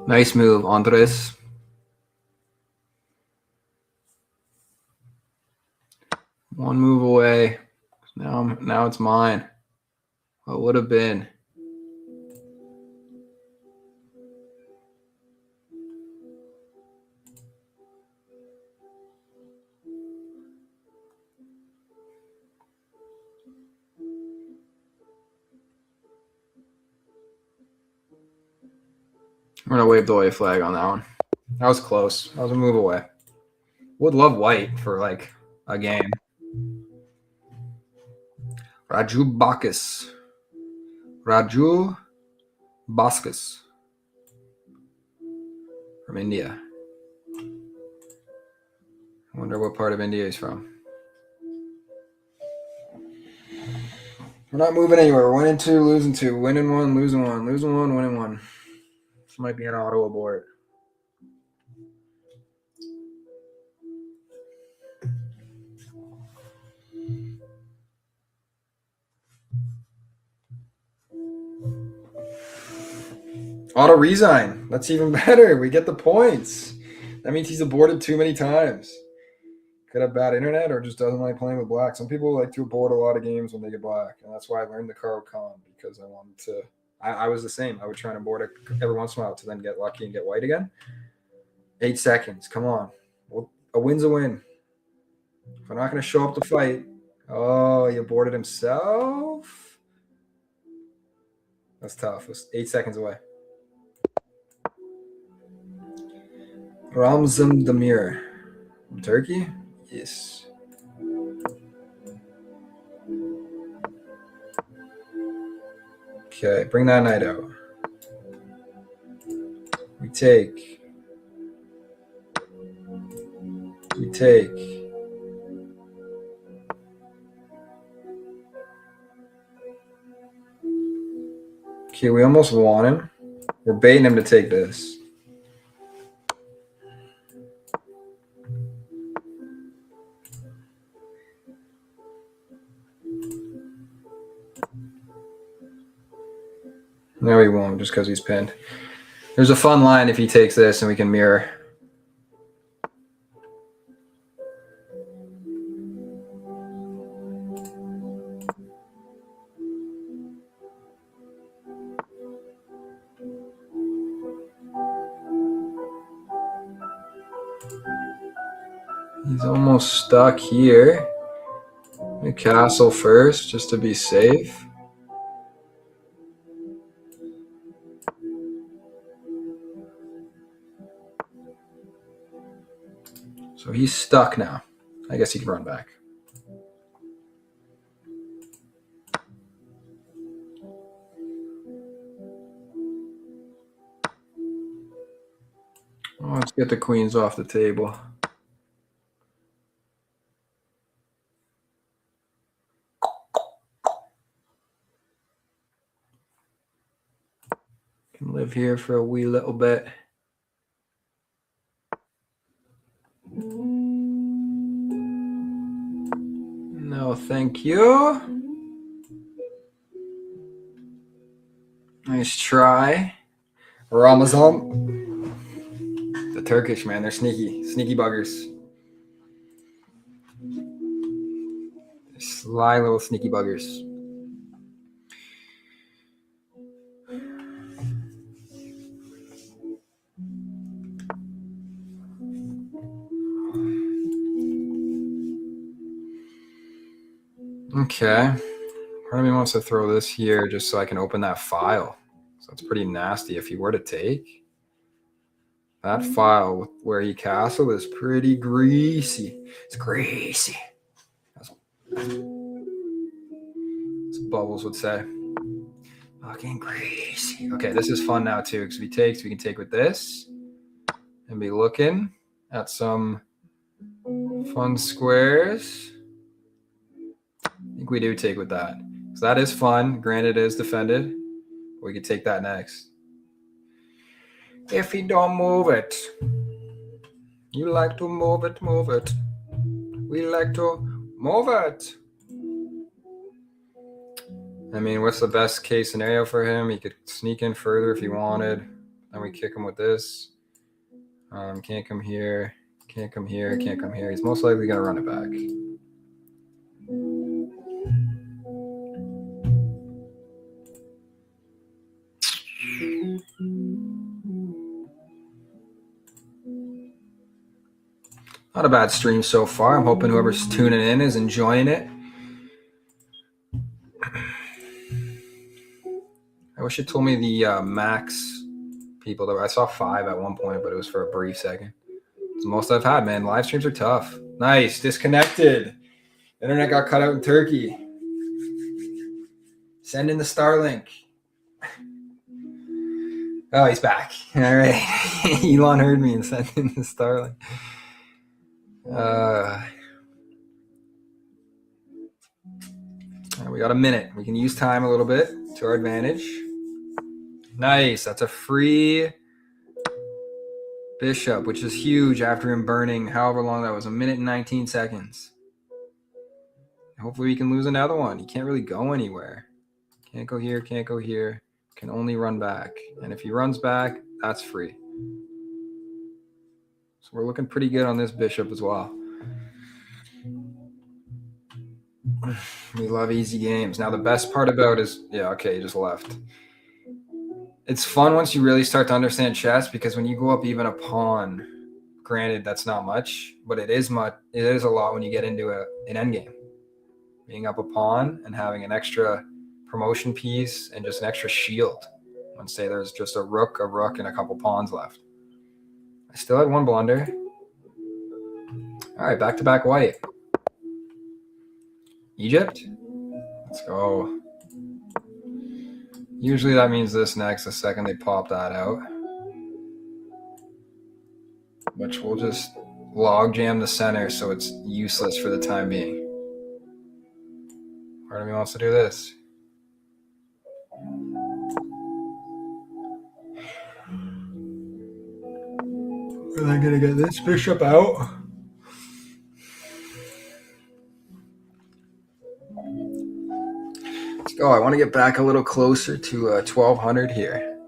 A: Nice move, Andres. One move away. Now it's mine. What would have been? I'm gonna wave the white flag on that one. That was close. That was a move away. Would love white for like a game. Raju Bacchus. Raju Baskus from India. I wonder what part of India he's from. We're not moving anywhere. We're winning 2, losing 2. Winning 1, losing 1. Losing 1, winning 1. This might be an auto abort. Auto resign. That's even better. We get the points. That means he's aborted too many times. Could have bad internet or just doesn't like playing with black. Some people like to abort a lot of games when they get black. And that's why I learned the Caro Con, because I wanted to. I was the same. I would try and abort it every once in a while to then get lucky and get white again. 8 seconds. Come on. A win's a win. If I'm not going to show up to fight. Oh, he aborted himself? That's tough. It was 8 seconds away. Ramzan Demir. From Turkey? Yes. Okay, bring that knight out. We take. Okay, we almost won him. We're baiting him to take this. No, he won't, just because he's pinned. There's a fun line if he takes this and we can mirror. He's almost stuck here. We castle first, just to be safe. So he's stuck now. I guess he can run back. Oh, let's get the queens off the table. Can live here for a wee little bit. No, thank you. Nice try. Ramazan. The Turkish, man, they're sneaky. Sneaky buggers. They're sly little sneaky buggers. Okay. Part of me wants to throw this here just so I can open that file. So it's pretty nasty if he were to take. That file where he castled is pretty greasy. It's greasy. That's Bubbles would say. Fucking greasy. Okay, this is fun now too, because if he takes, we can take with this and be looking at some fun squares. I think we do take with that. So that is fun. Granted, it is defended. We could take that next. If you don't move it. You like to move it, move it. We like to move it. I mean, what's the best case scenario for him? He could sneak in further if he wanted. Then we kick him with this. Can't come here. Can't come here. Can't come here. He's most likely going to run it back. Not a bad stream so far. I'm hoping whoever's tuning in is enjoying it. I wish it told me the max people. I saw 5 at one point, but it was for a brief second. It's the most I've had, man. Live streams are tough. Nice. Disconnected. Internet got cut out in Turkey. Send in the Starlink. Oh, he's back. All right. Elon heard me and sent in the Starlink. We got a minute. We can use time a little bit to our advantage. Nice. That's a free bishop, which is huge after him burning however long that was, 1 minute and 19 seconds. Hopefully we can lose another one. He can't really go anywhere. Can't go here, can't go here. Can only run back. And if he runs back, that's free. So we're looking pretty good on this bishop as well. We love easy games. Now the best part about is, yeah, okay, he just left. It's fun once you really start to understand chess, because when you go up even a pawn, granted that's not much, but it is much. It is a lot when you get into an endgame. Being up a pawn and having an extra promotion piece and just an extra shield. Let's say there's just a rook, and a couple pawns left. I still had one blunder. All right, back-to-back white. Egypt? Let's go. Usually that means this next, the second they pop that out. Which we'll just log jam the center so it's useless for the time being. Part of me wants to do this. Are they going to get this bishop out? Let's go. I want to get back a little closer to 1200 here.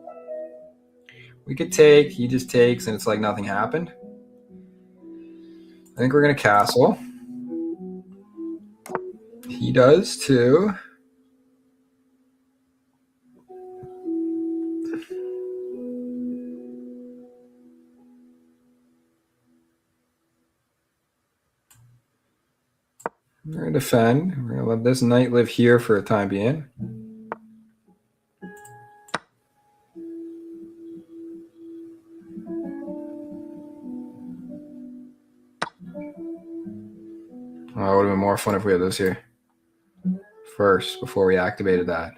A: We could take, he just takes, and it's like nothing happened. I think we're going to castle. He does too. We're going to defend. We're going to let this knight live here for a time being. Oh, it would have been more fun if we had this here first before we activated that.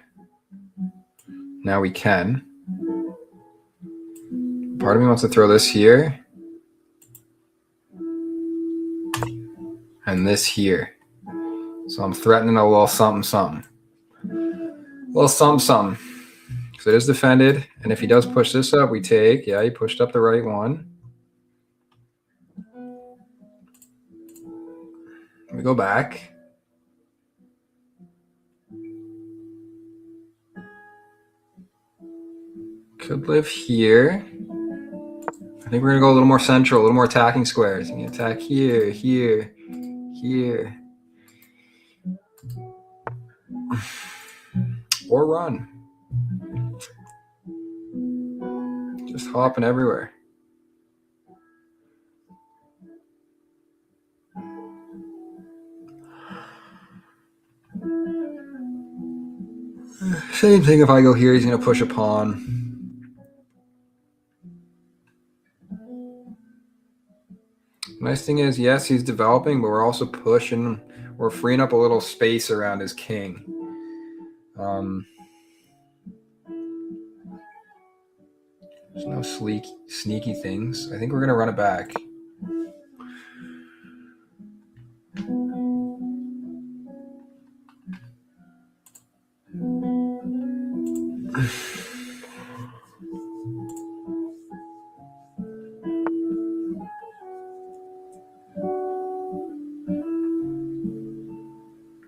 A: Now we can. Part of me wants to throw this here and this here. So I'm threatening a little something. A little something. Because it is defended. And if he does push this up, we take. Yeah, he pushed up the right one. We go back. Could live here. I think we're going to go a little more central, a little more attacking squares. You can attack here, here, here. Or run. Just hopping everywhere. Same thing if I go here, he's going to push a pawn. Nice thing is, yes, he's developing, but we're also pushing. We're freeing up a little space around his king. There's no sneaky things. I think we're going to run it back.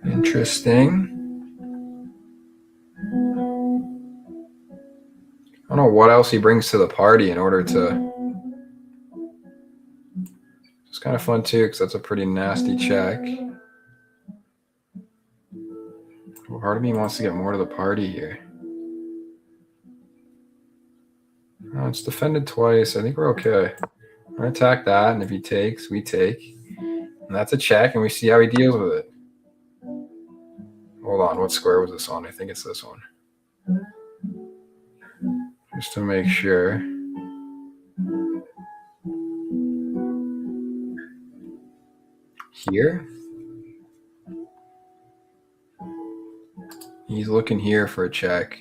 A: Interesting. I don't don't know what else he brings to the party in order to. It's kind of fun too, because that's a pretty nasty check. Well, part of me wants to get more to the party here. Oh, it's defended twice. I think we're okay. We're going to attack that, and if he takes, we take. And that's a check, and we see how he deals with it. Hold on, what square was this on? I think it's this one. Just to make sure. Here? He's looking here for a check.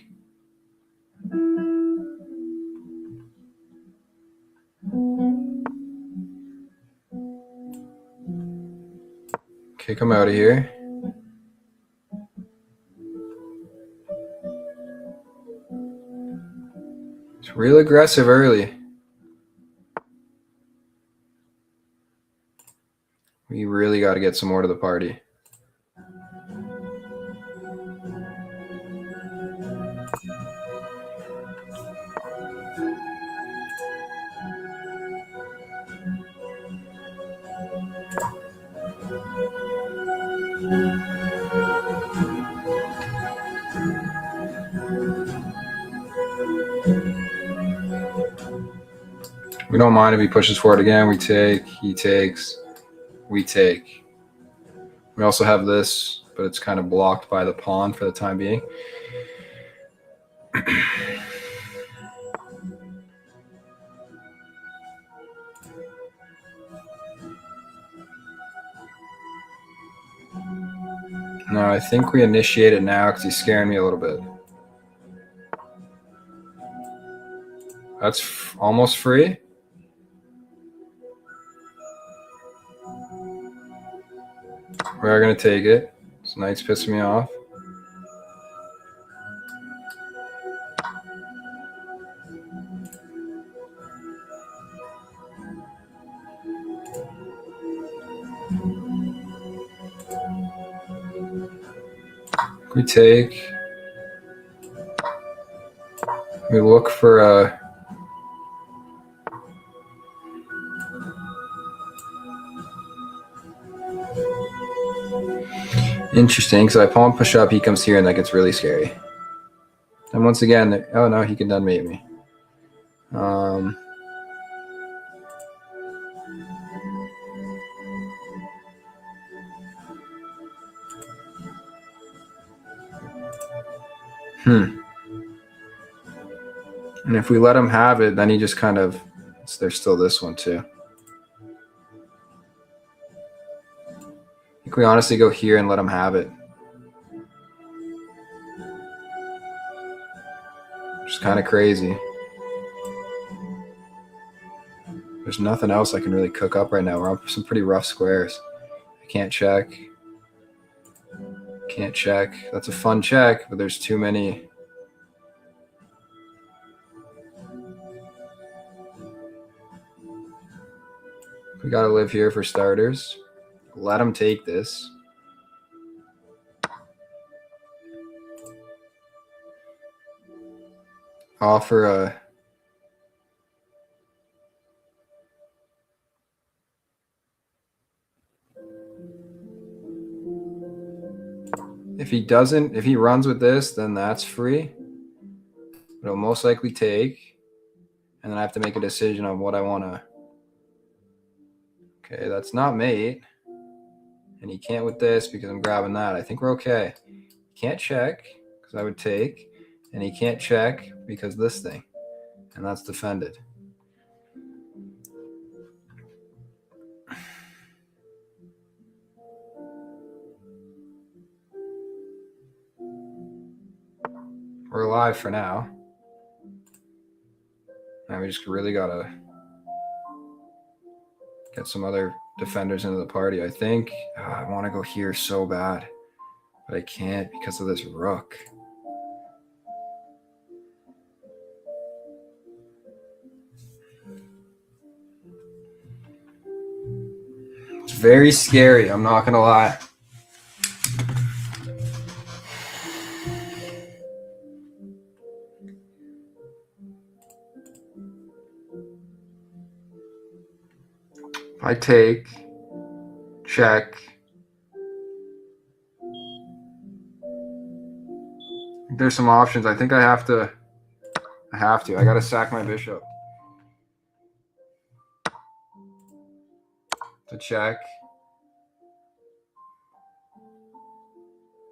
A: Kick him out of here. It's real aggressive early. We really got to get some more to the party. We don't mind if he pushes forward again. We take, he takes, we take. We also have this, but it's kind of blocked by the pawn for the time being. No, I think we initiate it now because he's scaring me a little bit. That's almost free. We are going to take it. This knight's pissing me off. We take. We look for a. Interesting, because I pawn push up, he comes here, and that gets really scary. And once again, oh no, he can done mate me. And if we let him have it, then he just kind of. There's still this one too. I think we honestly go here and let him have it. Which is kind of crazy. There's nothing else I can really cook up right now. We're on some pretty rough squares. I can't check. Can't check. That's a fun check, but there's too many. We got to live here for starters. Let him take this. Offer a. If he doesn't, if he runs with this, then that's free. It'll most likely take. And then I have to make a decision on what I want to. Okay, that's not mate. And he can't with this because I'm grabbing that. I think we're okay. He can't check because I would take. And he can't check because this thing. And that's defended. We're alive for now. Now we just really got to get some other defenders into the party. I think I want to go here so bad, but I can't because of this rook. It's very scary, I'm not going to lie. I take, check. There's some options. I think I have to. I got to sack my bishop. To check.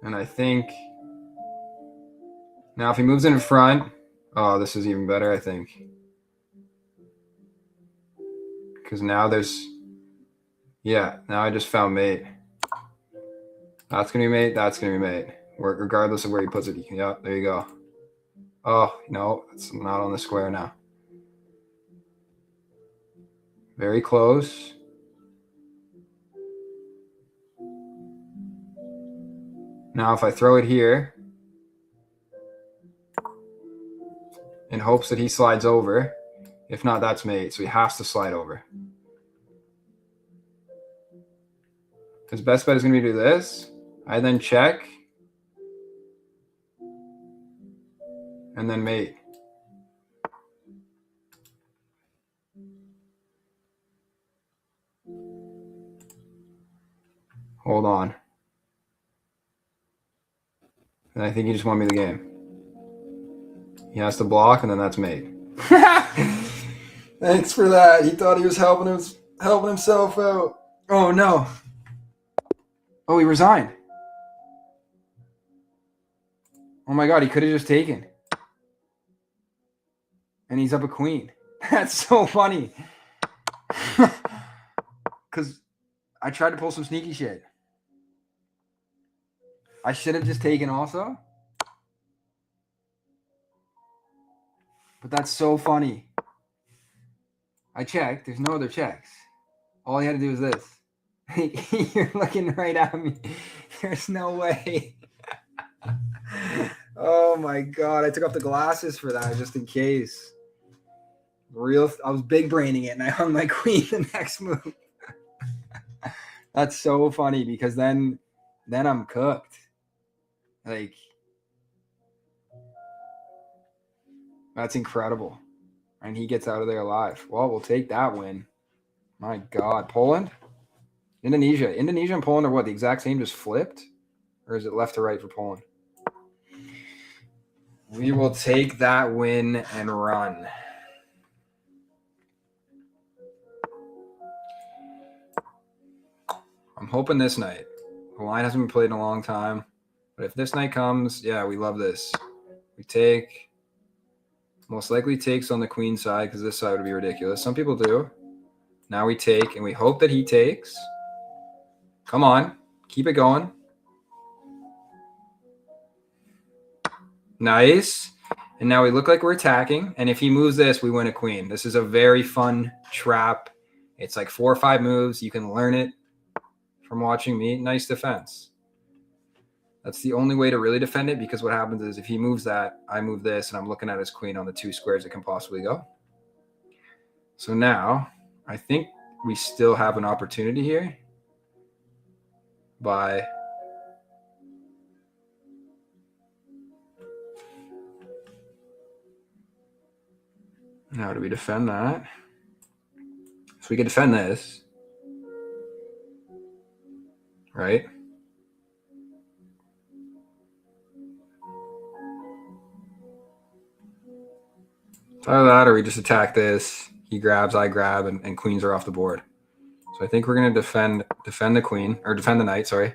A: And I think now if he moves in front, oh, this is even better, I think. Because now there's, yeah, now I just found mate. That's going to be mate. That's going to be mate. Regardless of where he puts it. Yeah, there you go. Oh, no, it's not on the square now. Very close. Now if I throw it here in hopes that he slides over, if not, that's mate. So he has to slide over. His best bet is going to be to do this. I then check. And then mate. Hold on. And I think he just won me the game. He has to block, and then that's mate. Thanks for that. He thought he was helping himself out. Oh, no. Oh, he resigned. Oh, my God. He could have just taken. And he's up a queen. That's so funny. Because I tried to pull some sneaky shit. I should have just taken also. But that's so funny. I checked. There's no other checks. All he had to do was this. You're looking right at me. There's no way. Oh my God. I took off the glasses for that just in case. I was big braining it and I hung my queen the next move. That's so funny because then I'm cooked. Like, that's incredible. And he gets out of there alive. Well, we'll take that win. My God. Poland? Indonesia. Indonesia and Poland are what? The exact same, just flipped? Or is it left to right for Poland? We will take that win and run. I'm hoping this night. The line hasn't been played in a long time. But if this night comes, yeah, we love this. We take. Most likely takes on the queen side because this side would be ridiculous. Some people do. Now we take, and we hope that he takes. Come on. Keep it going. Nice. And now we look like we're attacking. And if he moves this, we win a queen. This is a very fun trap. It's like 4 or 5 moves. You can learn it from watching me. Nice defense. That's the only way to really defend it because what happens is if he moves that, I move this, and I'm looking at his queen on the 2 squares it can possibly go. So now I think we still have an opportunity here by how do we defend that? So we can defend this, right? Either that or we just attack this. He grabs, I grab, and queens are off the board. So I think we're going to defend the queen, or defend the knight, sorry,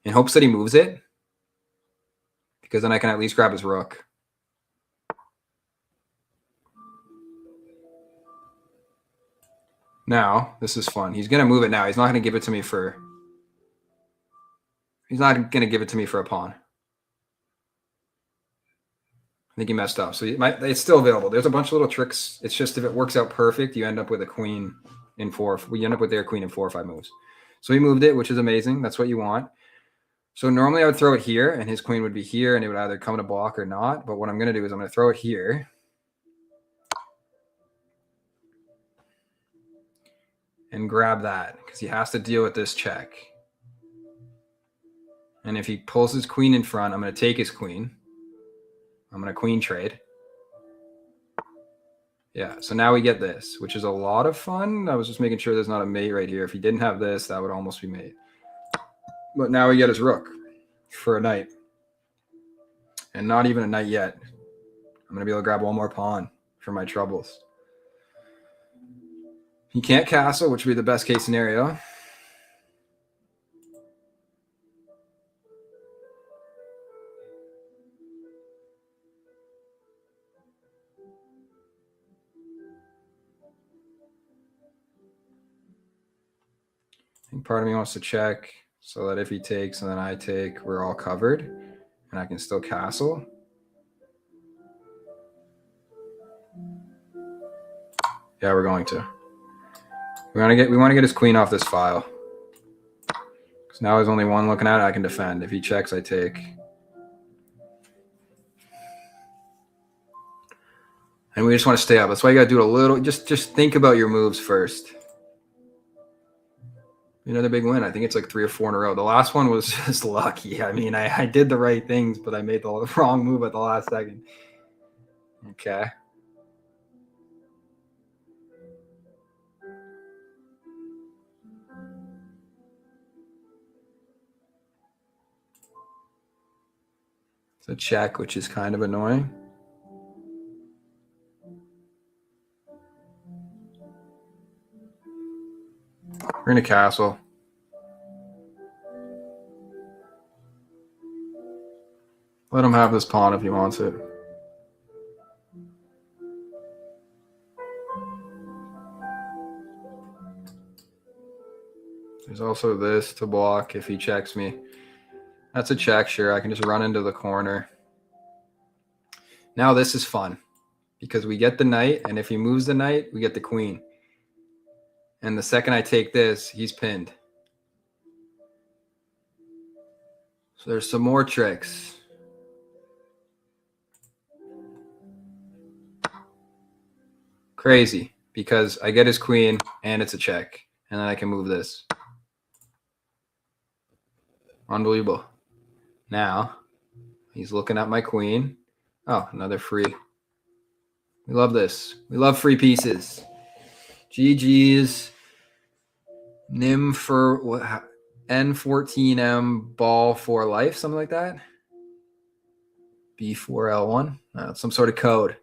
A: in hopes that he moves it, because then I can at least grab his rook. Now, this is fun. He's going to move it now. He's not going to give it to me for... He's not going to give it to me for a pawn. I think he messed up. So it's still available. There's a bunch of little tricks. It's just if it works out perfect, you end up with a queen in 4. We end up with their queen in 4 or 5 moves. So he moved it, which is amazing. That's what you want. So normally I would throw it here, and his queen would be here, and it would either come to block or not. But what I'm going to do is I'm going to throw it here. And grab that, because he has to deal with this check. And if he pulls his queen in front, I'm going to take his queen. I'm going to queen trade. Yeah, so now we get this, which is a lot of fun. I was just making sure there's not a mate right here. If he didn't have this, that would almost be mate. But now we get his rook for a knight. And not even a knight yet. I'm going to be able to grab one more pawn for my troubles. He can't castle, which would be the best case scenario. I think part of me wants to check so that if he takes and then I take, we're all covered and I can still castle. Yeah, we're going to. We want to get his queen off this file. Because now there's only one looking at it, I can defend. If he checks, I take. And we just want to stay up. That's why you got to do it a little. Just think about your moves first. Another big win. I think it's like 3 or 4 in a row. The last one was just lucky. I mean, I did the right things, but I made the wrong move at the last second. Okay. It's a check, which is kind of annoying. We're in a castle. Let him have this pawn if he wants it. There's also this to block if he checks me. That's a check, sure. I can just run into the corner. Now this is fun because we get the knight, and if he moves the knight, we get the queen. And the second I take this, he's pinned. So there's some more tricks. Crazy, because I get his queen and it's a check. And then I can move this. Unbelievable. Now, he's looking at my queen. Oh, another free. We love this. We love free pieces. GG's. Nim for what? N14M ball for life, something like that. B4L1. Some sort of code.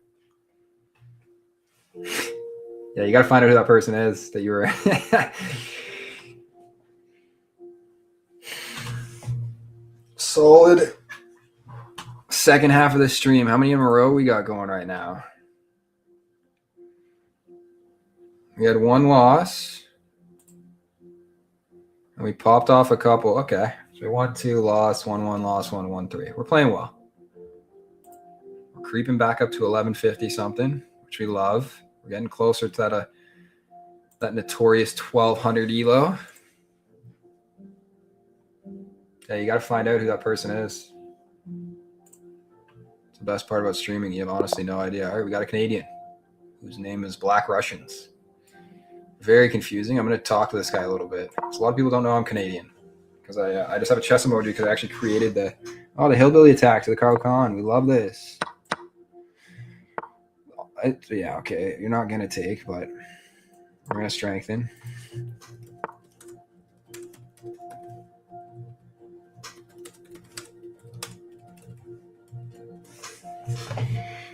A: Yeah, you got to find out who that person is that you were. Solid second half of the stream. How many in a row we got going right now? We had one loss. And we popped off a couple. Okay. So 1-2 loss, 1-1 loss, 1-1 3. We're playing well. We're creeping back up to 1150 something, which we love. We're getting closer to that notorious 1200 elo. Yeah, you got to find out who that person is. It's the best part about streaming. You have honestly no idea. All right, we got a Canadian whose name is Black Russians. Very confusing. I'm going to talk to this guy a little bit. So a lot of people don't know I'm Canadian because I just have a chess emoji because I actually created the hillbilly attack to the Carl Khan. We love this. Yeah, okay. You're not going to take, but we're going to strengthen.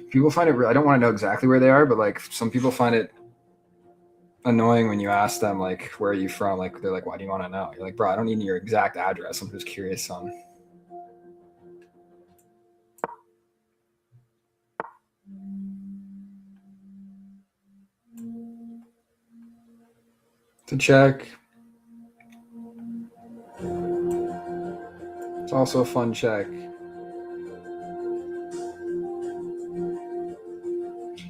A: People find it, I don't want to know exactly where they are, but like some people find it annoying when you ask them like, where are you from? Like they're like, why do you want to know? You're like, bro, I don't need your exact address. I'm just curious on. To check. It's also a fun check.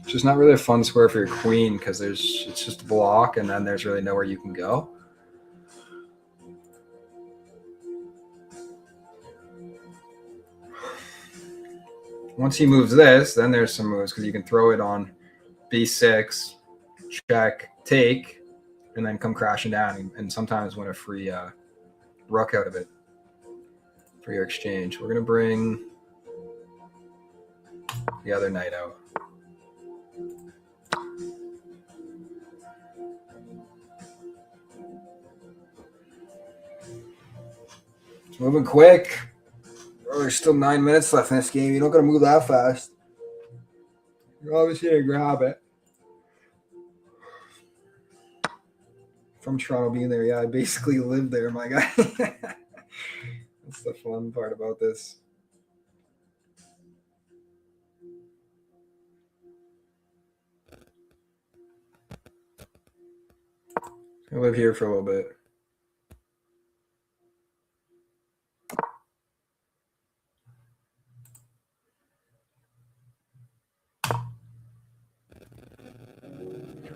A: It's just not really a fun square for your queen because it's just a block and then there's really nowhere you can go. Once he moves this, then there's some moves because you can throw it on b6, check, take, and then come crashing down and sometimes win a free rook out of it for your exchange. We're going to bring the other knight out. Moving quick. Oh, there's still 9 minutes left in this game. You don't gotta move that fast. You're obviously gonna grab it. From Toronto being there, yeah, I basically live there, my guy. That's the fun part about this. I live here for a little bit.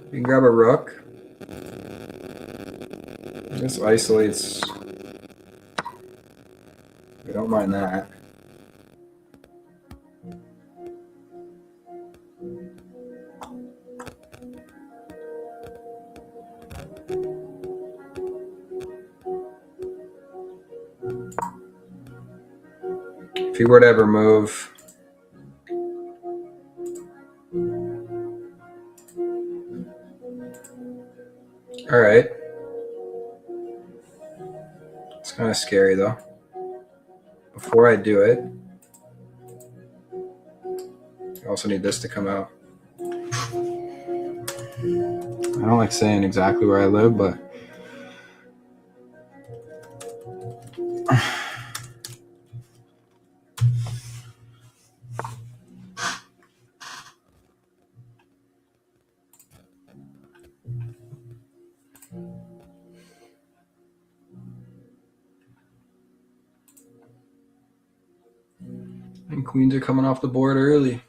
A: You can grab a rook. This isolates. I don't mind that. If he were to ever move, all right. It's kind of scary though. Before I do it, I also need this to come out. I don't like saying exactly where I live, but and queens are coming off the board early.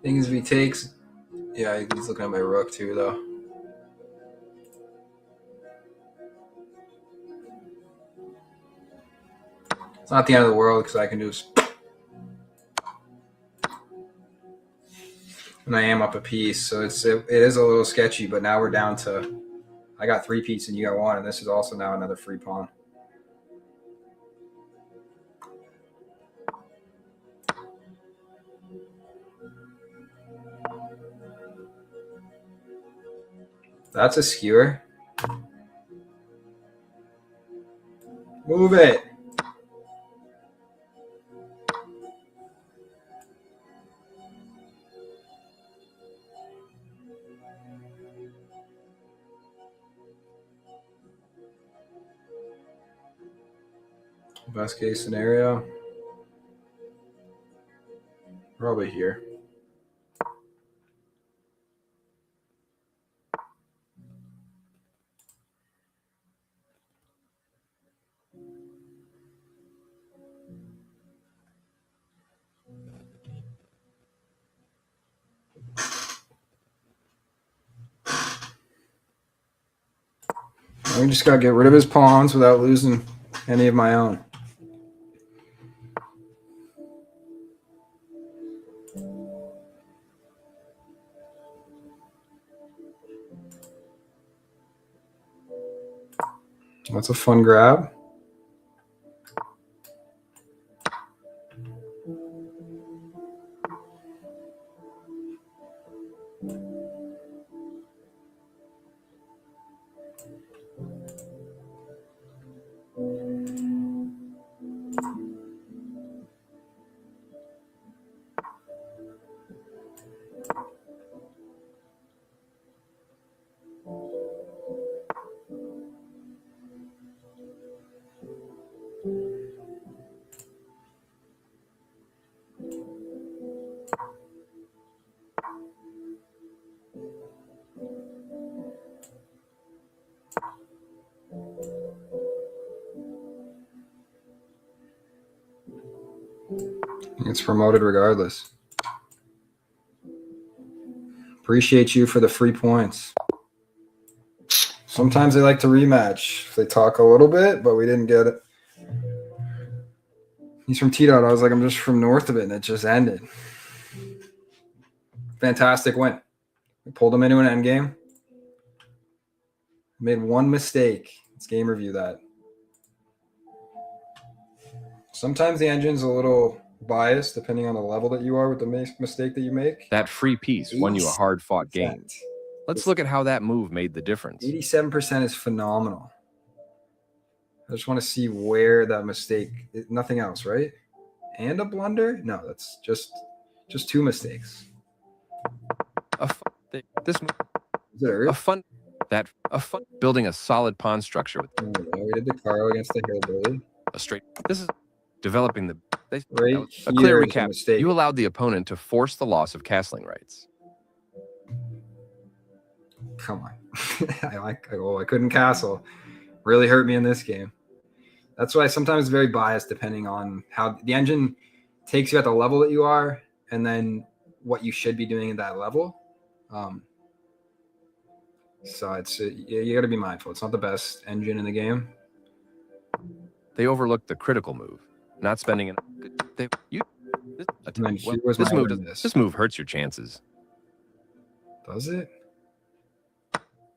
A: Thing is, if he takes, yeah, he's looking at my rook too, though. It's not the end of the world because I can do. And I am up a piece, so it is a little sketchy. But now we're down to, I got 3 pieces and you got 1, and this is also now another free pawn. That's a skewer. Move it. Best case scenario, probably here. I just got to get rid of his pawns without losing any of my own. That's a fun grab. It's promoted regardless. Appreciate you for the free points. Sometimes they like to rematch. They talk a little bit, but we didn't get it. He's from T-Dot. I was like, I'm just from north of it, and it just ended. Fantastic win. We pulled him into an end game. Made one mistake. Let's game review that. Sometimes the engine's a little biased depending on the level that you are with the mistake that you make.
B: That free piece won you a hard-fought game. Let's look at how that move made the difference.
A: 87% is phenomenal. I just want to see where that mistake, nothing else, right? And a blunder? No, that's just two mistakes.
B: Building a solid pawn structure with.
A: We did the Caro against the hillbilly.
B: This is developing the.
A: A
B: clear recap. You allowed the opponent to force the loss of castling rights.
A: Come on. I couldn't castle. Really hurt me in this game. That's why sometimes it's very biased depending on how the engine takes you at the level that you are and then what you should be doing at that level. So you got to be mindful. It's not the best engine in the game.
B: They overlooked the critical move, not spending this move hurts your chances.
A: Does it?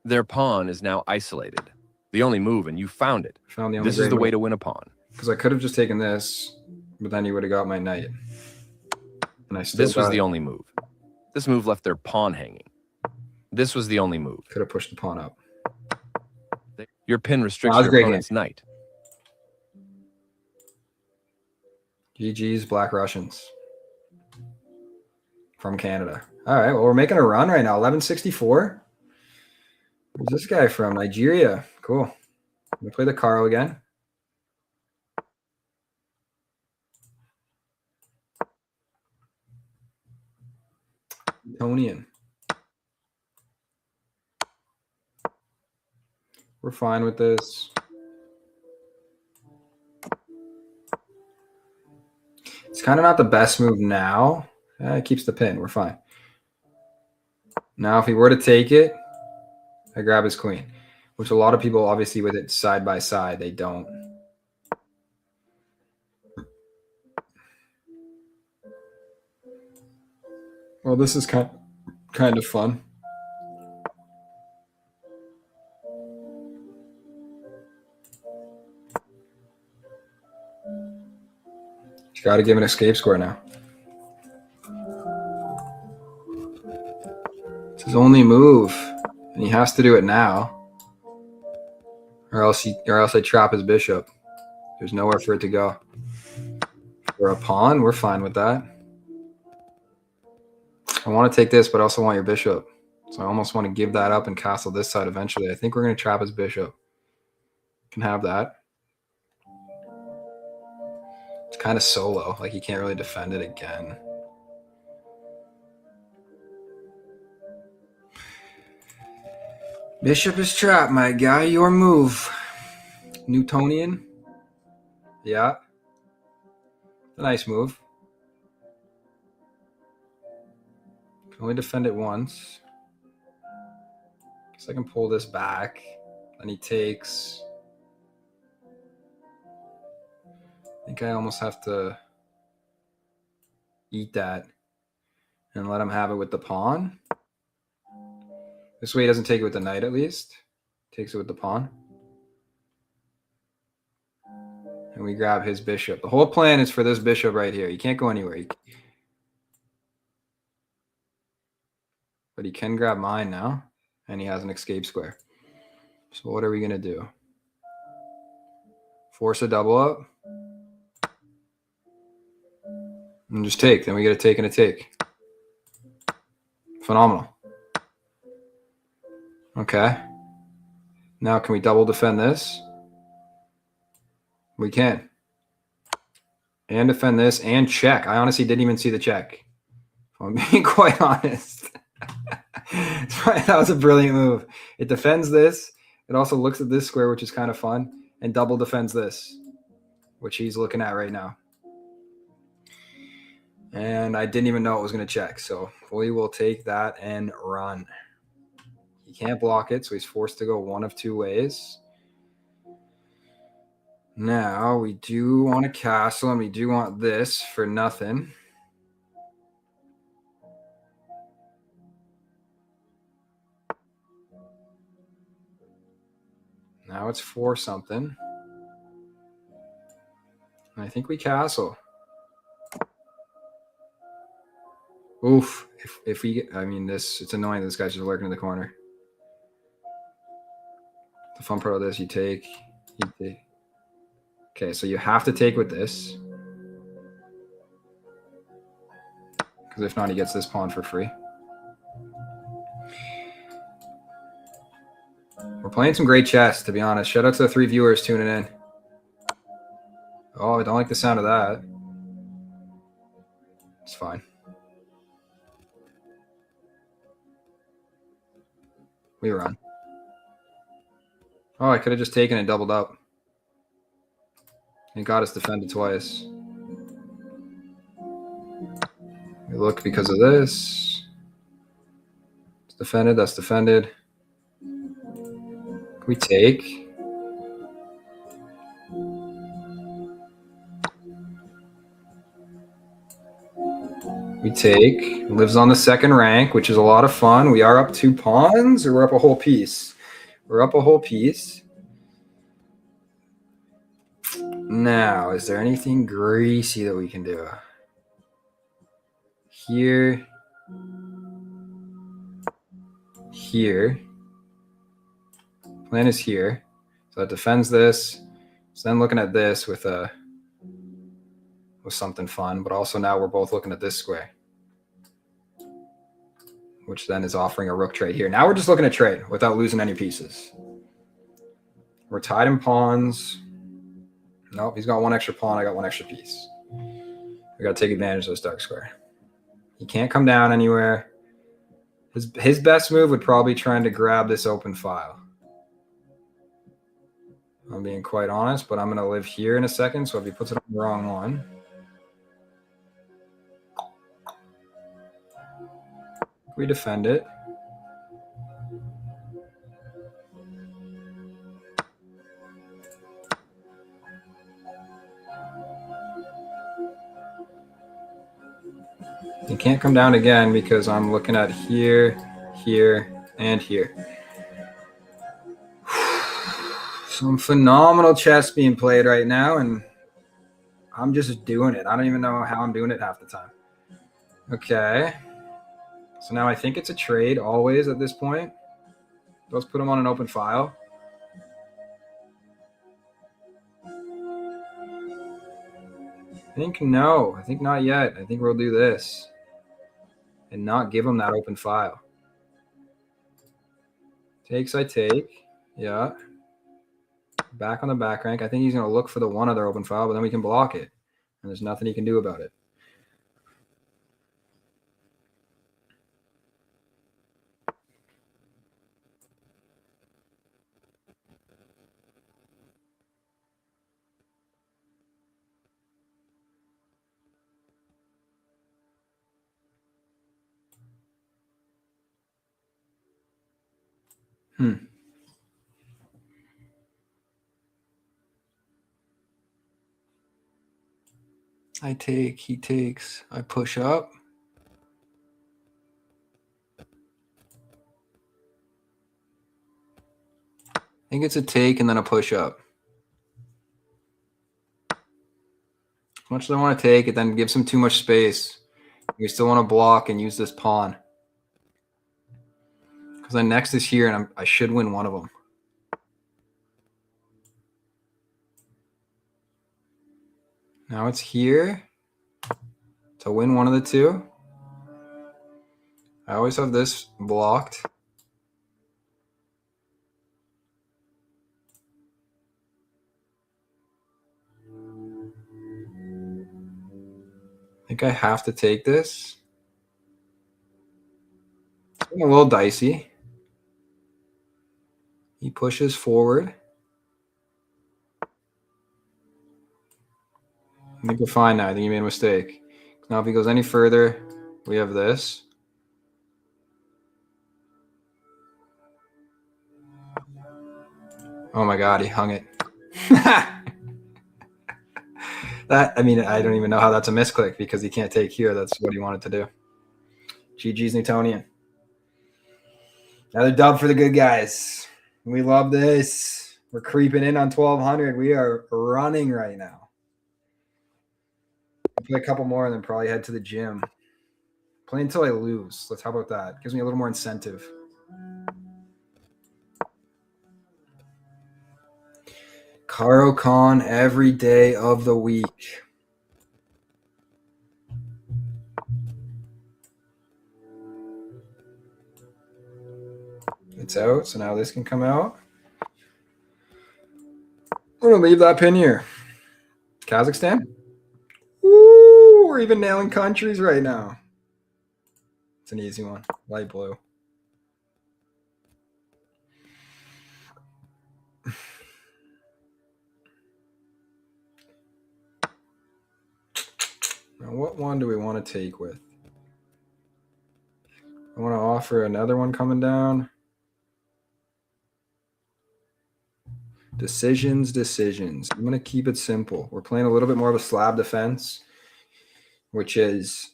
B: Their pawn is now isolated. The only move, and you found it. This is the way to win a pawn.
A: Because I could have just taken this, but then you would have got my knight. And
B: this was the only move. This move left their pawn hanging. This was the only move.
A: Could have pushed the pawn up.
B: Your pin restricts your opponent's knight.
A: GG's Black Russians from Canada. All right, well, we're making a run right now. 1164. Where's this guy from? Nigeria. Cool. We play the Caro again. Tonian. We're fine with this. It's kind of not the best move now. It keeps the pin. We're fine. Now, if he were to take it, I grab his queen, which a lot of people, obviously, with it side by side, they don't. Well, this is kind of fun. You got to give an escape square now. It's his only move, and he has to do it now, or else I trap his bishop. There's nowhere for it to go. For a pawn, we're fine with that. I want to take this, but I also want your bishop. So I almost want to give that up and castle this side eventually. I think we're going to trap his bishop. Can have that. It's kind of solo. Like, he can't really defend it again. Bishop is trapped, my guy. Your move. Newtonian. Yeah. A nice move. Can only defend it once. Guess I can pull this back. Then he takes. I think I almost have to eat that and let him have it with the pawn. This way he doesn't take it with the knight, at least. Takes it with the pawn. And we grab his bishop. The whole plan is for this bishop right here. He can't go anywhere. But he can grab mine now. And he has an escape square. So what are we going to do? Force a double up. And just take. Then we get a take and a take. Phenomenal. Okay. Now can we double defend this? We can. And defend this and check. I honestly didn't even see the check. If I'm being quite honest. That was a brilliant move. It defends this. It also looks at this square, which is kind of fun. And double defends this, which he's looking at right now. And I didn't even know it was going to check. So we will take that and run. He can't block it, so he's forced to go one of two ways. Now we do want a castle, and we do want this for nothing. Now it's for something. I think we castle. Oof. If we, I mean, it's annoying that this guy's just lurking in the corner. The fun part of this, you take. Okay, so you have to take with this. Because if not, he gets this pawn for free. We're playing some great chess, to be honest. Shout out to the 3 viewers tuning in. Oh, I don't like the sound of that. It's fine. We run. Oh, I could have just taken and doubled up. It got us defended twice. We look because of this. It's defended, that's defended. We take. We take. Lives on the 2nd rank, which is a lot of fun. We are up 2 pawns, or we're up a whole piece? We're up a whole piece. Now, is there anything greasy that we can do? Here. Here. Plan is here. So that defends this. So then looking at this with something fun, but also now we're both looking at this square, which then is offering a rook trade here. Now we're just looking at trade without losing any pieces. We're tied in pawns. Nope, he's got 1 extra pawn. I got 1 extra piece. We got to take advantage of this dark square. He can't come down anywhere. His best move would probably trying to grab this open file. I'm being quite honest, but I'm going to live here in a second. So if he puts it on the wrong one. We defend it. You can't come down again because I'm looking at here, here, and here. Some phenomenal chess being played right now, and I'm just doing it. I don't even know how I'm doing it half the time. Okay. So now I think it's a trade always at this point. Let's put him on an open file. I think no. I think not yet. I think we'll do this and not give him that open file. Takes, I take. Yeah. Back on the back rank. I think he's going to look for the one other open file, but then we can block it. And there's nothing he can do about it. I take, he takes, I push up. I think it's a take and then a push up. As much as I want to take, it then gives him too much space. You still want to block and use this pawn. Because then next is here, and I should win one of them. Now it's here to win one of the two. I always have this blocked. I think I have to take this. It's a little dicey. He pushes forward. I think we're fine now. I think he made a mistake. Now, if he goes any further, we have this. Oh my God, he hung it. That, I mean, I don't even know how that's a misclick because he can't take here. That's what he wanted to do. GG's Newtonian. Another dub for the good guys. We love this. We're creeping in on 1,200. We are running right now. I'll play a couple more and then probably head to the gym. Play until I lose. How about that? Gives me a little more incentive. Caro-Kann every day of the week. It's out, so now this can come out. We're going to leave that pin here. Kazakhstan? Woo! We're even nailing countries right now. It's an easy one. Light blue. Now, what one do we want to take with? I want to offer another one coming down. Decisions. I'm going to keep it simple. We're playing a little bit more of a slab defense, which is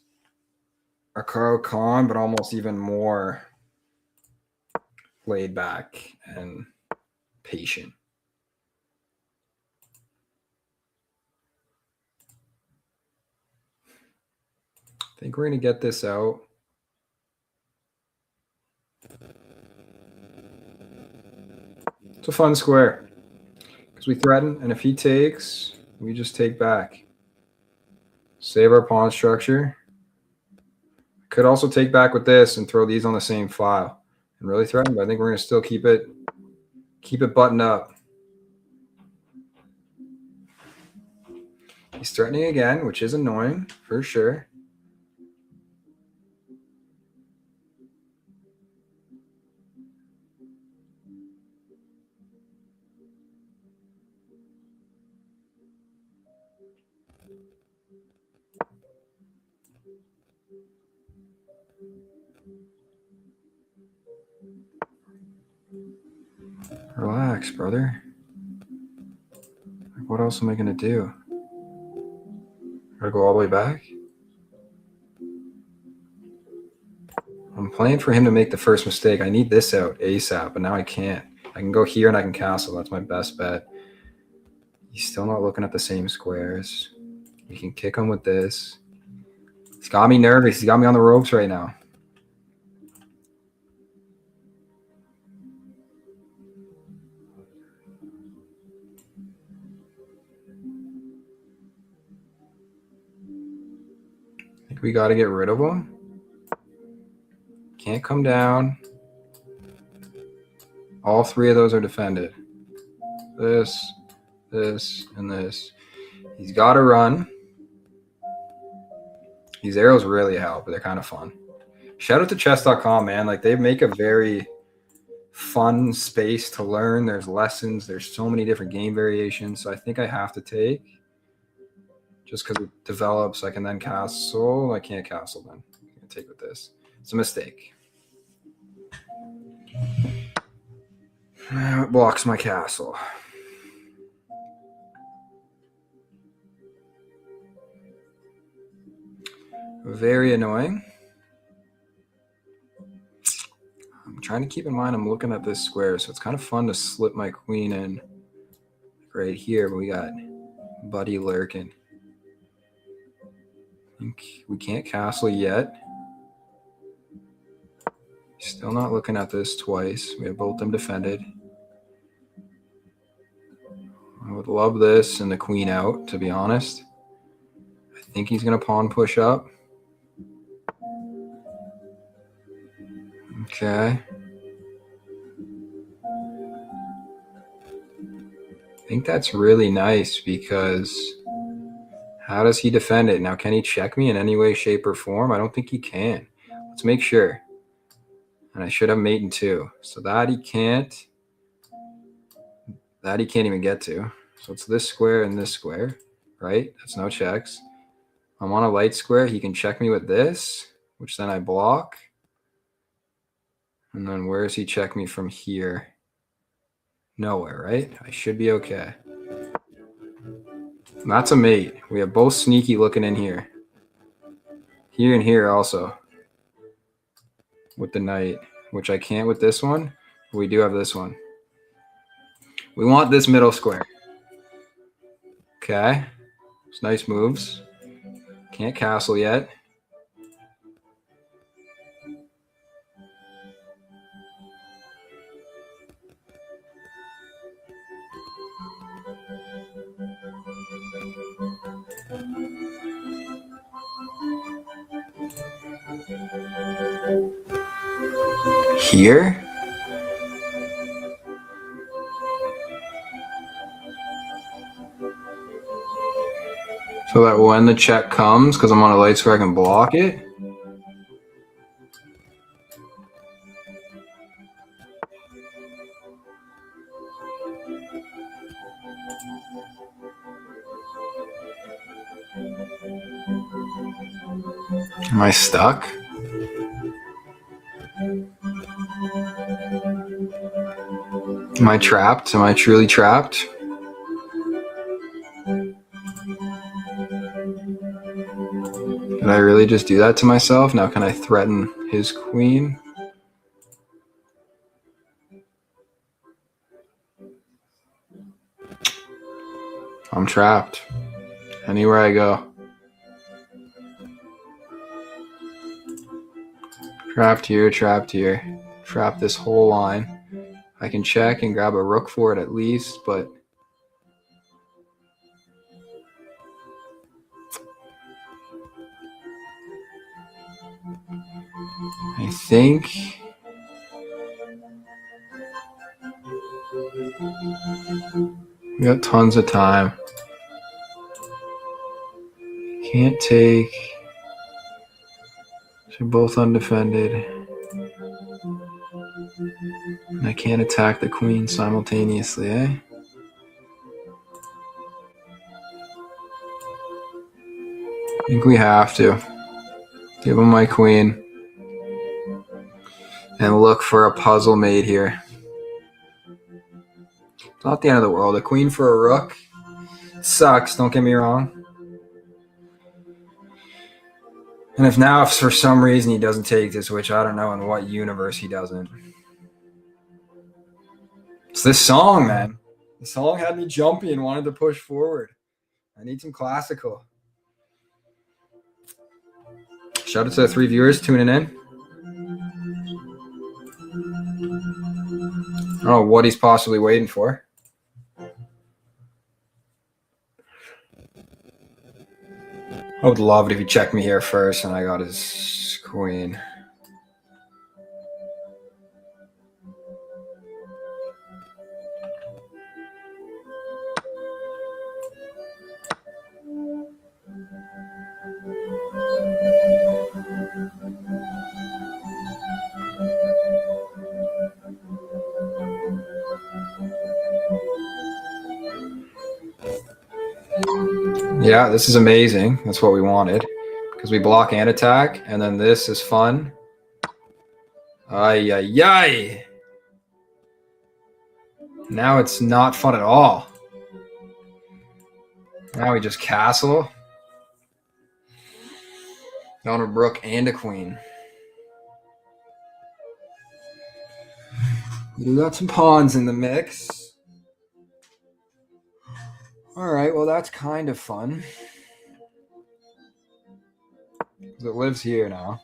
A: a Caro-Kann, but almost even more laid back and patient. I think we're going to get this out. It's a fun square because we threaten, and if he takes, we just take back. Save our pawn structure. Could also take back with this and throw these on the same file and really threaten, but I think we're going to still keep it buttoned up. He's threatening again, which is annoying for sure. Relax, brother. What else am I going to do? Gotta go all the way back? I'm playing for him to make the first mistake. I need this out ASAP, but now I can't. I can go here and I can castle. That's my best bet. He's still not looking at the same squares. We can kick him with this. He's got me nervous. He's got me on the ropes right now. I think we got to get rid of him. Can't come down. All three of those are defended. This, and this. He's got to run. These arrows really help, but they're kind of fun. Shout out to chess.com, man. Like, they make a very fun space to learn. There's lessons. There's so many different game variations. So I think I have to take just because it develops. I can then castle. I can't castle then. I'm going to take with this. It's a mistake. It blocks my castle. Very annoying. I'm trying to keep in mind I'm looking at this square, so it's kind of fun to slip my queen in right here, but we got Buddy lurking. I think we can't castle yet. Still not looking at this twice. We have both them defended. I would love this and the queen out, to be honest. I think he's going to pawn push up. Okay. I think that's really nice because how does he defend it? Now, can he check me in any way, shape, or form? I don't think he can. Let's make sure. And I should have mate in two. So that he can't. That he can't even get to. So it's this square and this square, right? That's no checks. I'm on a light square. He can check me with this, which then I block. And then where does he check me from here? Nowhere, right? I should be okay. And that's a mate. We have both sneaky looking in here. Here and here also. With the knight, which I can't with this one. We do have this one. We want this middle square. Okay. It's nice moves. Can't castle yet. Here? So that when the check comes, because I'm on a light square, I can block it. Am I stuck? Am I trapped? Am I truly trapped? Did I really just do that to myself? Now can I threaten his queen? I'm trapped. Anywhere I go. Trapped here, trapped here. Trapped this whole line. I can check and grab a rook for it at least, but I think we got tons of time. Can't take. They're both undefended. And I can't attack the queen simultaneously, eh? I think we have to. Give him my queen. And look for a puzzle made here. It's not the end of the world. A queen for a rook sucks, don't get me wrong. And if for some reason he doesn't take this, which I don't know in what universe he doesn't. It's this song, man. The song had me jumpy and wanted to push forward. I need some classical. Shout out to the 3 viewers tuning in. I don't know what he's possibly waiting for. I would love it if he checked me here first and I got his queen. Yeah, this is amazing. That's what we wanted. Because we block and attack, and then this is fun. Ay, ay, ay. Now it's not fun at all. Now we just castle. Down a rook and a queen. We got some pawns in the mix. All right, well, that's kind of fun. It lives here now.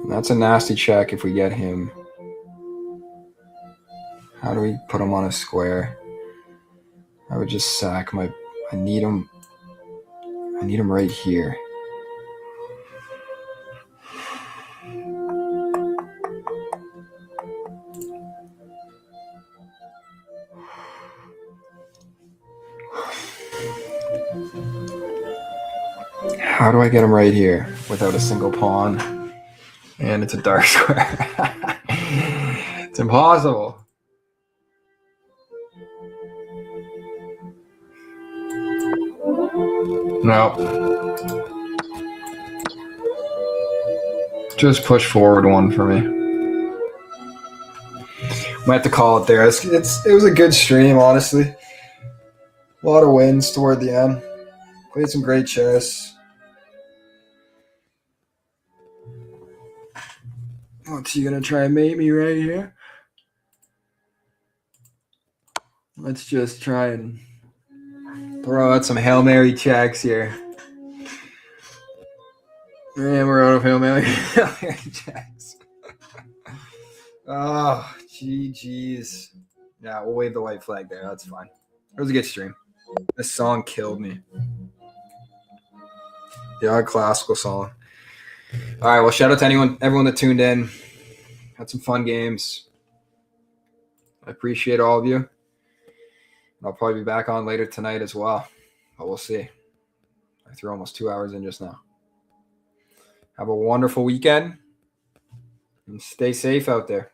A: And that's a nasty check if we get him. How do we put him on a square? I would just sack my... I need him right here. How do I get him right here without a single pawn? And it's a dark square. It's impossible. No. Just push forward one for me. Might have to call it there. It was a good stream, honestly. A lot of wins toward the end. Played some great chess. What's he gonna try and mate me right here? Let's just try and throw out some Hail Mary checks here. And we're out of Hail Mary checks. Oh, GG's. Yeah, we'll wave the white flag there. That's fine. It was a good stream. This song killed me. The odd classical song. All right, well, shout out to everyone that tuned in. Had some fun games. I appreciate all of you. I'll probably be back on later tonight as well, but we'll see. I threw almost 2 hours in just now. Have a wonderful weekend and stay safe out there.